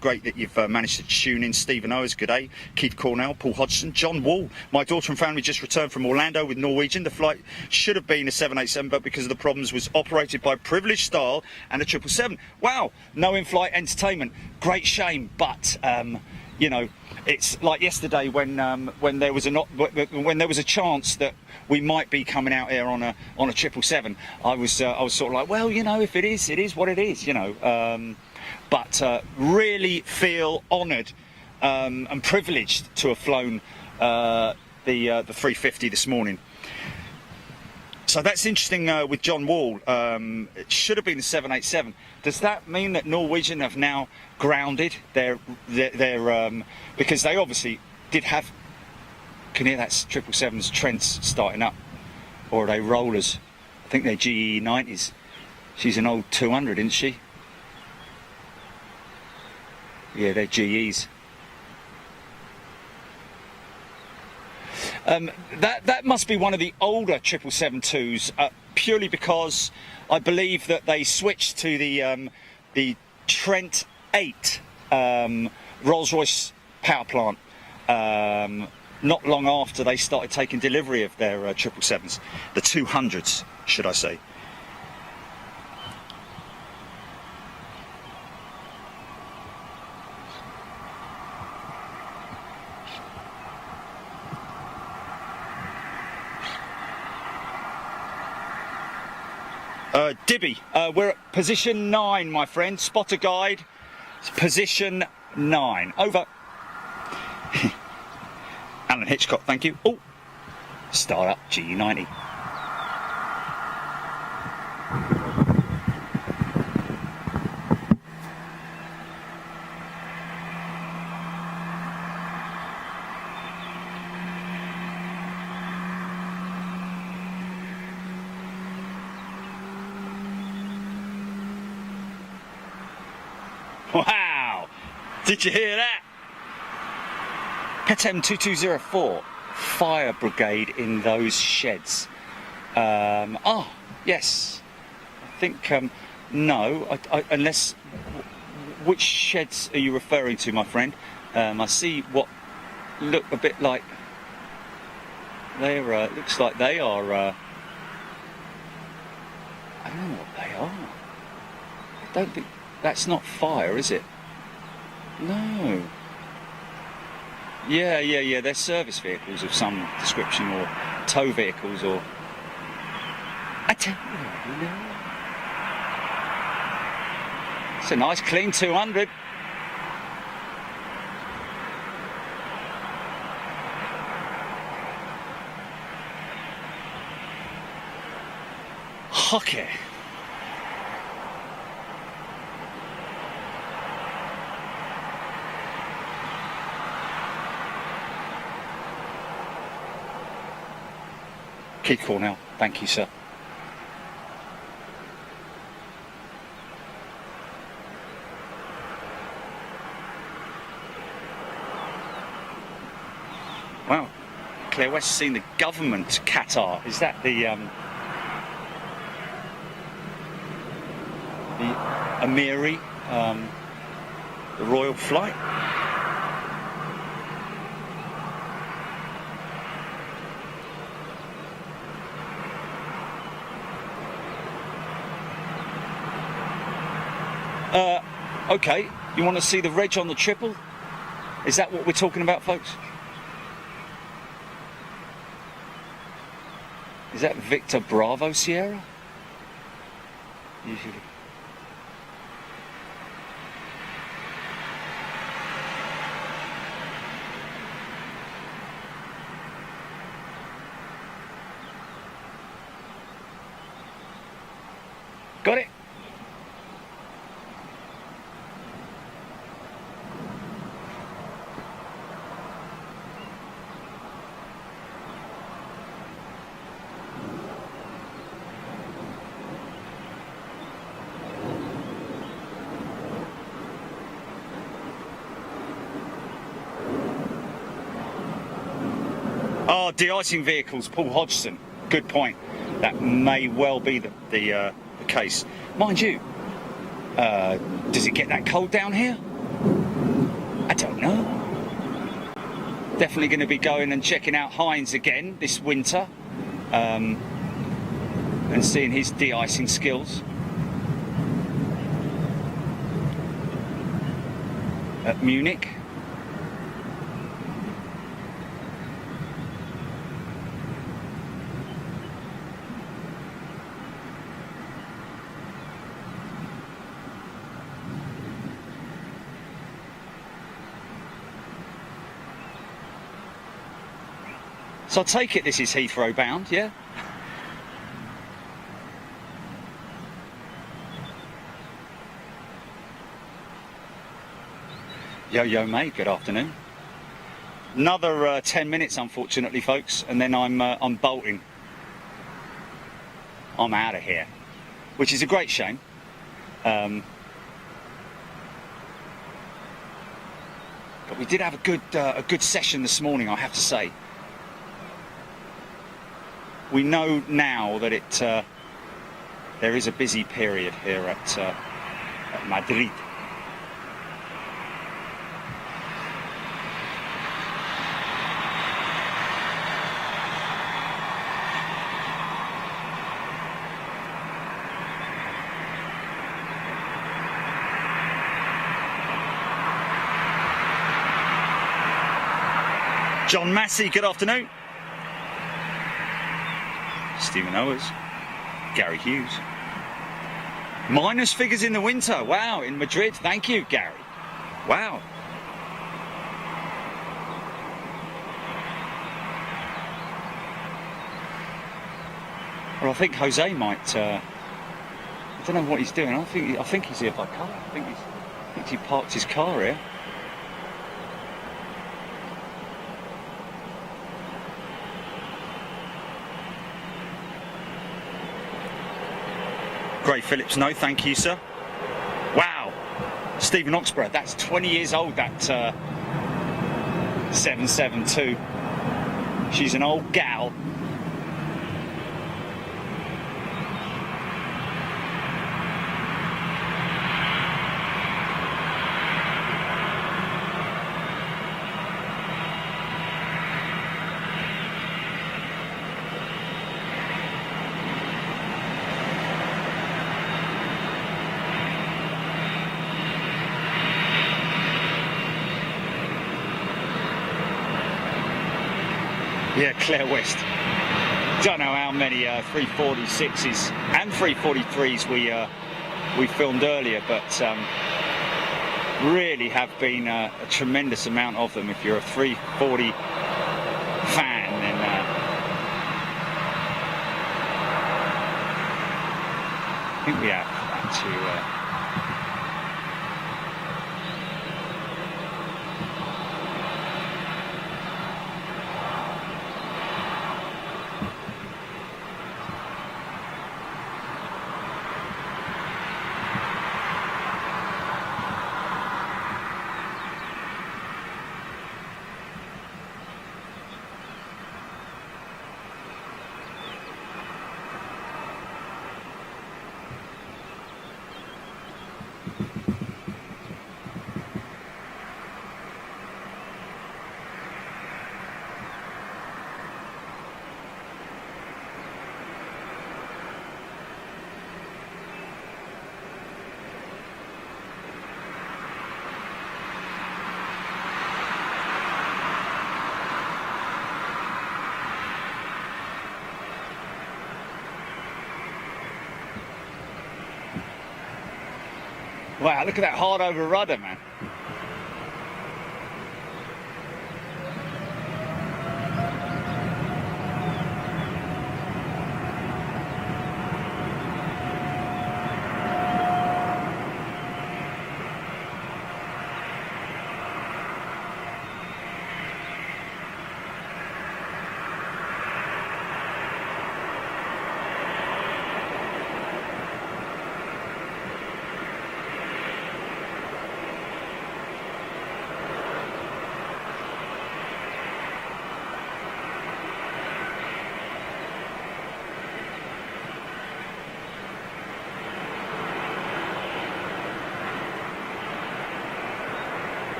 Great that you've managed to tune in. Stephen Owers, good day. Keith Cornell, Paul Hodgson, John Wall. My daughter and family just returned from Orlando with Norwegian. The flight should have been a 787, but because of the problems was operated by Privileged Style and a 777. Wow, no in-flight entertainment. Great shame, but... you know, it's like yesterday when there was a chance that we might be coming out here on a 777. I was sort of like, well, you know, if it is what it is, you know. But really feel honoured and privileged to have flown the 350 this morning. So that's interesting with John Wall. It should have been the 787. Does that mean that Norwegian have now grounded their because they obviously did have... Can you hear that 777's Trent's starting up? Or are they rollers? I think they're GE 90s. She's an old 200, isn't she? Yeah, they're GEs. That must be one of the older 777-2s, purely because I believe that they switched to the Trent 8 Rolls-Royce power plant not long after they started taking delivery of their 777s, the 200s, should I say. Dibby, we're at position 9, my friend. Spotter guide, position 9. Over. Alan Hitchcock, thank you. Oh, start up GE90. Wow! Did you hear that? KTM 2204, fire brigade in those sheds. Oh, yes. I think, no, unless... Which sheds are you referring to, my friend? I see what look a bit like... They're, looks like they are... I don't know what they are. I don't think... That's not fire, is it? No. Yeah. They're service vehicles of some description, or tow vehicles, or... I don't know. It's a nice clean 200. Okay. Keith Cornell, thank you, sir. Wow, Claire West seen the government Qatar. Is that the Amiri, the royal flight? Okay, you want to see the reg on the triple? Is that what we're talking about, folks? Is that Victor Bravo Sierra? Usually. Got it? Oh, de-icing vehicles, Paul Hodgson. Good point. That may well be the case. Mind you, does it get that cold down here? I don't know. Definitely going to be going and checking out Heinz again this winter, and seeing his de-icing skills at Munich. So I take it this is Heathrow bound, yeah? Yo, mate, good afternoon. Another 10 minutes, unfortunately, folks, and then I'm bolting. I'm out of here, which is a great shame. But we did have a good session this morning, I have to say. We know now that there is a busy period here at Madrid. John Massey, good afternoon. Stephen Owers, Gary Hughes. Minus figures in the winter. Wow, in Madrid. Thank you, Gary. Wow. Well, I think Jose might. I don't know what he's doing. I think he's here by car. I think he parked his car here. Gray Phillips, no, thank you, sir. Wow, Stephen Oxborough, that's 20 years old, that 772. She's an old gal. Yeah, Claire West. Don't know how many 346s and 343s we filmed earlier, but really have been a tremendous amount of them. If you're a 340 fan, then I think we have to. Wow, look at that hard over rudder, man.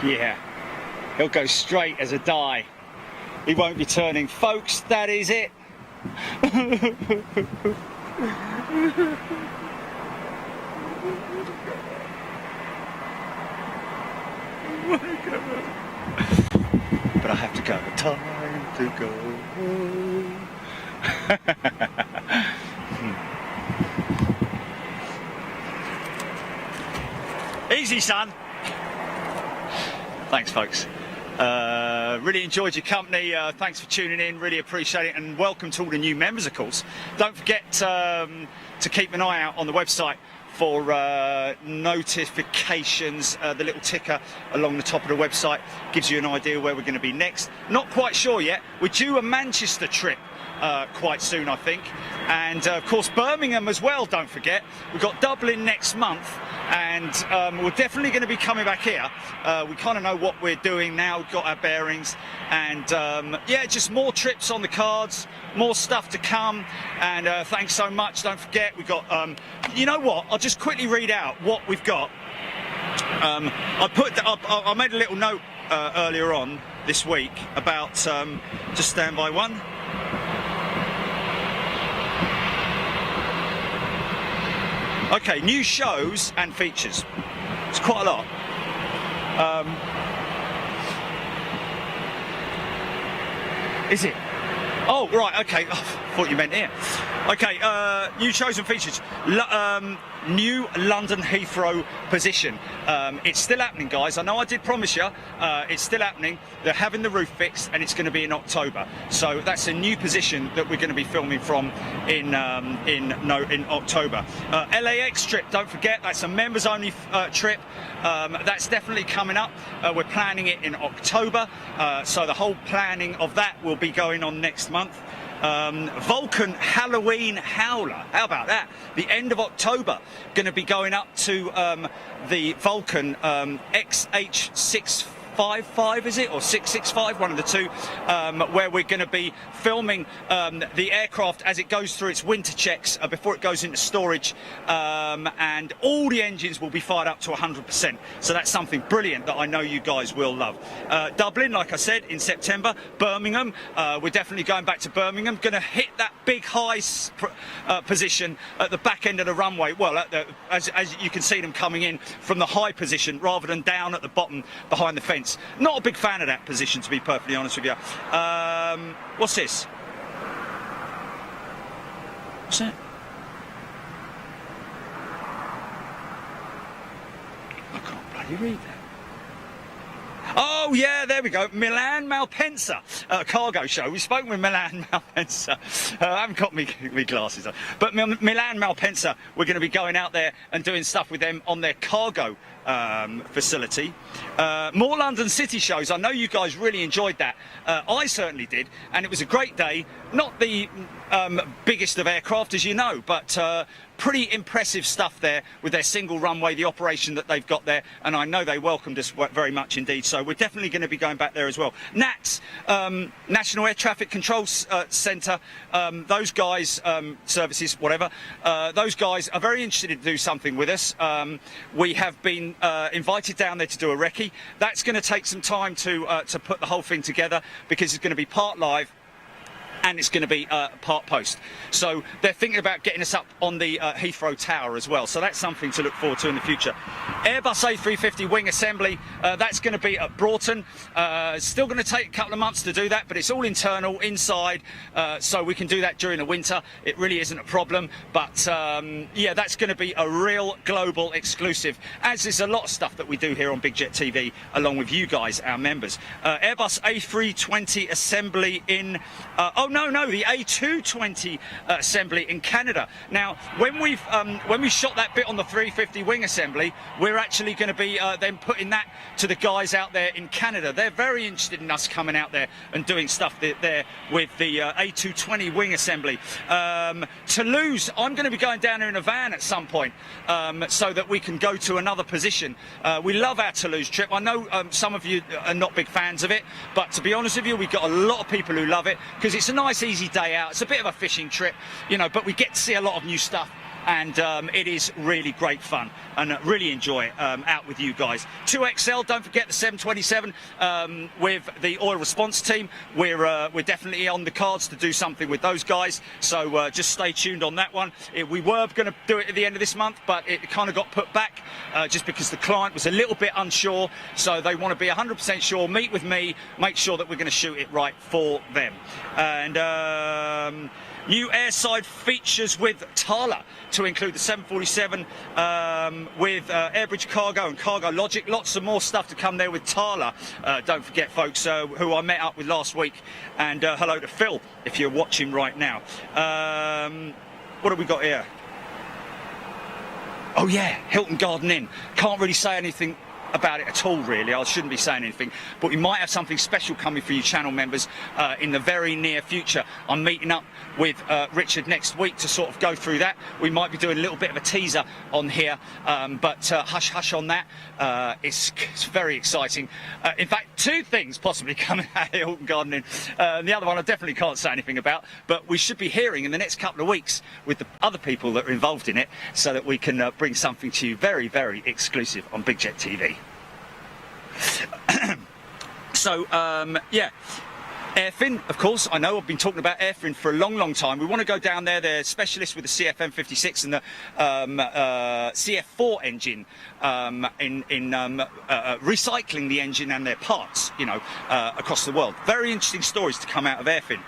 Yeah, he'll go straight as a die. He won't be turning. Folks, that is it. But I have to go. Time to go. Easy, son. Thanks, folks. Really enjoyed your company. Thanks for tuning in. Really appreciate it. And welcome to all the new members, of course. Don't forget to keep an eye out on the website for notifications. The little ticker along the top of the website gives you an idea where we're going to be next. Not quite sure yet. We're due a Manchester trip quite soon, I think. And of course, Birmingham as well, don't forget. We've got Dublin next month. And we're definitely going to be coming back here. We kind of know what we're doing now, we've got our bearings, and yeah, just more trips on the cards, more stuff to come. And thanks so much. Don't forget, we've got, you know what, I'll just quickly read out what we've got. I made a little note earlier on this week about, just stand by one. Okay, new shows and features. It's quite a lot. Is it? Oh, right, okay. Oh, thought you meant here. Okay, new shows and features. New London Heathrow position. It's still happening, guys. I know I did promise you. It's still happening. They're having the roof fixed, and it's going to be in October. So that's a new position that we're going to be filming from in October. LAX trip. Don't forget, that's a members-only trip. That's definitely coming up. We're planning it in October. So the whole planning of that will be going on next month. Vulcan Halloween Howler. How about that? The end of October. Going to be going up to the Vulcan XH655, is it? Or 665, one of the two, where we're going to be filming the aircraft as it goes through its winter checks before it goes into storage, and all the engines will be fired up to 100%. So that's something brilliant that I know you guys will love. Dublin, like I said, in September. Birmingham, we're definitely going back to Birmingham. Going to hit that big high position at the back end of the runway. Well, as you can see them coming in from the high position rather than down at the bottom behind the fence. Not a big fan of that position, to be perfectly honest with you. What's this? What's that? I can't bloody read that. Oh, yeah, there we go. Milan Malpensa cargo show. We've spoken with Milan Malpensa. I haven't got me glasses on. But Milan Malpensa, we're going to be going out there and doing stuff with them on their cargo facility. More London City shows. I know you guys really enjoyed that. I certainly did. And it was a great day. Not the biggest of aircraft, as you know, but pretty impressive stuff there with their single runway, the operation that they've got there. And I know they welcomed us very much indeed. So we're definitely definitely going to be going back there as well. NATS, National Air Traffic Control Centre, those guys, services, whatever, those guys are very interested to do something with us. We have been invited down there to do a recce. That's going to take some time to put the whole thing together, because it's going to be part live and it's going to be part post. So they're thinking about getting us up on the Heathrow Tower as well. So that's something to look forward to in the future. Airbus A350 wing assembly, that's going to be at Broughton. Still going to take a couple of months to do that, but it's all internal, inside, so we can do that during the winter. It really isn't a problem, but yeah, that's going to be a real global exclusive, as is a lot of stuff that we do here on Big Jet TV, along with you guys, our members. Airbus A320 assembly in... No, the A220 assembly in Canada. Now, when we shot that bit on the 350 wing assembly, we're actually going to be then putting that to the guys out there in Canada. They're very interested in us coming out there and doing stuff there with the A220 wing assembly. Toulouse, I'm going to be going down there in a van at some point, so that we can go to another position. We love our Toulouse trip. I know some of you are not big fans of it, but to be honest with you, we've got a lot of people who love it, because it's a nice easy day out. It's a bit of a fishing trip, you know, but we get to see a lot of new stuff, and it is really great fun, and really enjoy it out with you guys. 2XL, don't forget the 727 with the oil response team. We're definitely on the cards to do something with those guys, so just stay tuned on that one. We were going to do it at the end of this month, but it kind of got put back just because the client was a little bit unsure, so they want to be 100% sure, meet with me, make sure that we're going to shoot it right for them. And new airside features with Tala to include the 747 with Airbridge Cargo and Cargo Logic. Lots of more stuff to come there with Tala. Don't forget, folks, who I met up with last week. And hello to Phil, if you're watching right now. What have we got here? Oh yeah, Hilton Garden Inn. Can't really say anything about it at all, really. I shouldn't be saying anything, but we might have something special coming for you channel members in the very near future. I'm meeting up with Richard next week to sort of go through that. We might be doing a little bit of a teaser on here, but hush hush on that. It's very exciting. In fact, two things possibly coming out of Hilton Garden Inn. The other one I definitely can't say anything about, but we should be hearing in the next couple of weeks with the other people that are involved in it, so that we can bring something to you very, very exclusive on Big Jet TV. So, yeah. Airfin, of course, I know I've been talking about Airfin for a long, long time. We want to go down there. They're specialists with the CFM56 and the CF4 engine in recycling the engine and their parts, you know, across the world. Very interesting stories to come out of Airfin.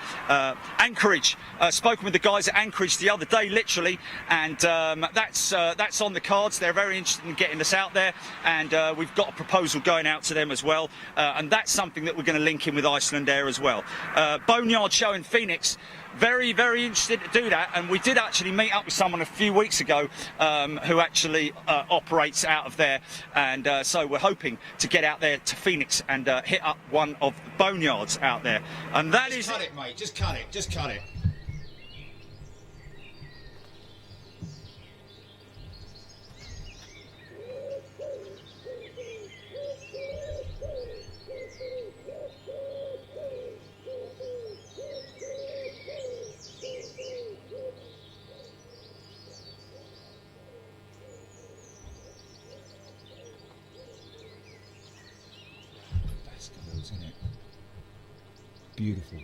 Anchorage, spoken with the guys at Anchorage the other day, literally, and that's on the cards. They're very interested in getting us out there, and we've got a proposal going out to them as well, and that's something that we're going to link in with Iceland Air as well. Boneyard show in Phoenix, very, very interested to do that, and we did actually meet up with someone a few weeks ago who actually operates out of there, and so we're hoping to get out there to Phoenix and hit up one of the boneyards out there, and that just is cut it, mate, just cut it. Isn't it? Beautiful,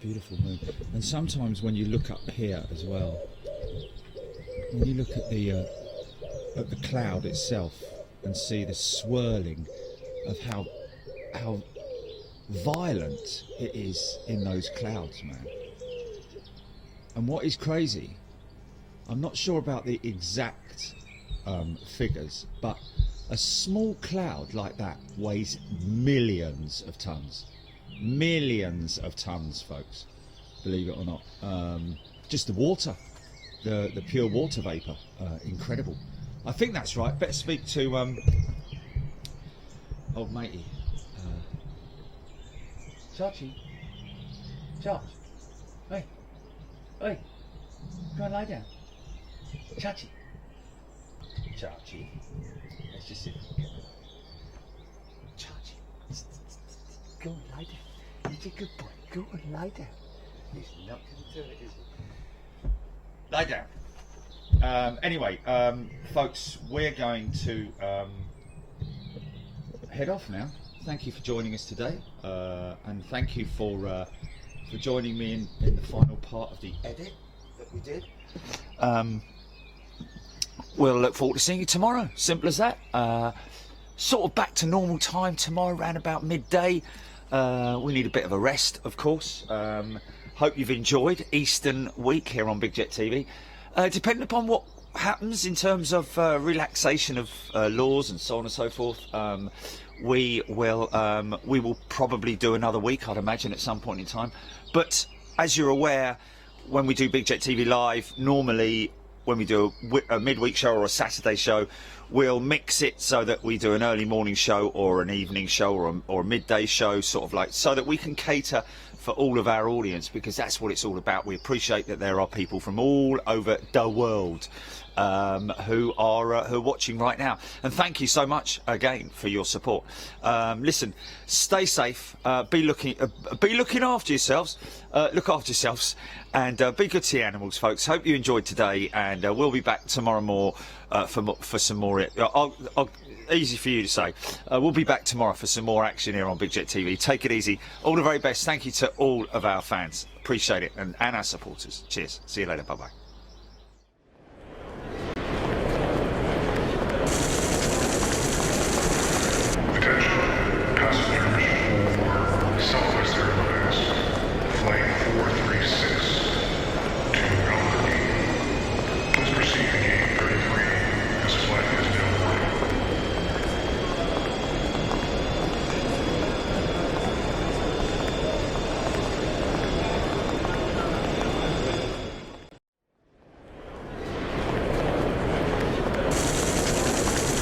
beautiful moon. And sometimes when you look up here as well, when you look at the cloud itself and see the swirling of how violent it is in those clouds, man. And what is crazy, I'm not sure about the exact figures, but a small cloud like that weighs millions of tons. Millions of tons, folks, believe it or not. Just the water, the pure water vapour, incredible. I think that's right. Better speak to old matey. Chachi. Charge. Hey. Hey. Go and lie down. Chachi. Chachi. Let's just sit. Chachi. Go on, lie down. He's a good boy. Go on, lie down. He's not going to do it, is he? Lie down. Anyway, folks, we're going to head off now. Thank you for joining us today, and thank you for joining me in the final part of the edit that we did. We'll look forward to seeing you tomorrow. Simple as that. Sort of back to normal time tomorrow, around about midday. We need a bit of a rest, of course. Hope you've enjoyed Eastern week here on Big Jet TV. Depending upon what happens in terms of relaxation of laws and so on and so forth, we will probably do another week, I'd imagine, at some point in time. But as you're aware, when we do Big Jet TV Live, normally when we do a midweek show or a Saturday show, we'll mix it so that we do an early morning show or an evening show or a midday show, sort of like, so that we can cater for all of our audience, because that's what it's all about. We appreciate that there are people from all over the world who are watching right now, and thank you so much again for your support. Listen, stay safe, be looking after yourselves, look after yourselves, and be good to the animals, folks. Hope you enjoyed today, and we'll be back tomorrow for some more. Easy for you to say. We'll be back tomorrow for some more action here on Big Jet TV. Take it easy. All the very best. Thank you to all of our fans. Appreciate it, and our supporters. Cheers. See you later. Bye bye.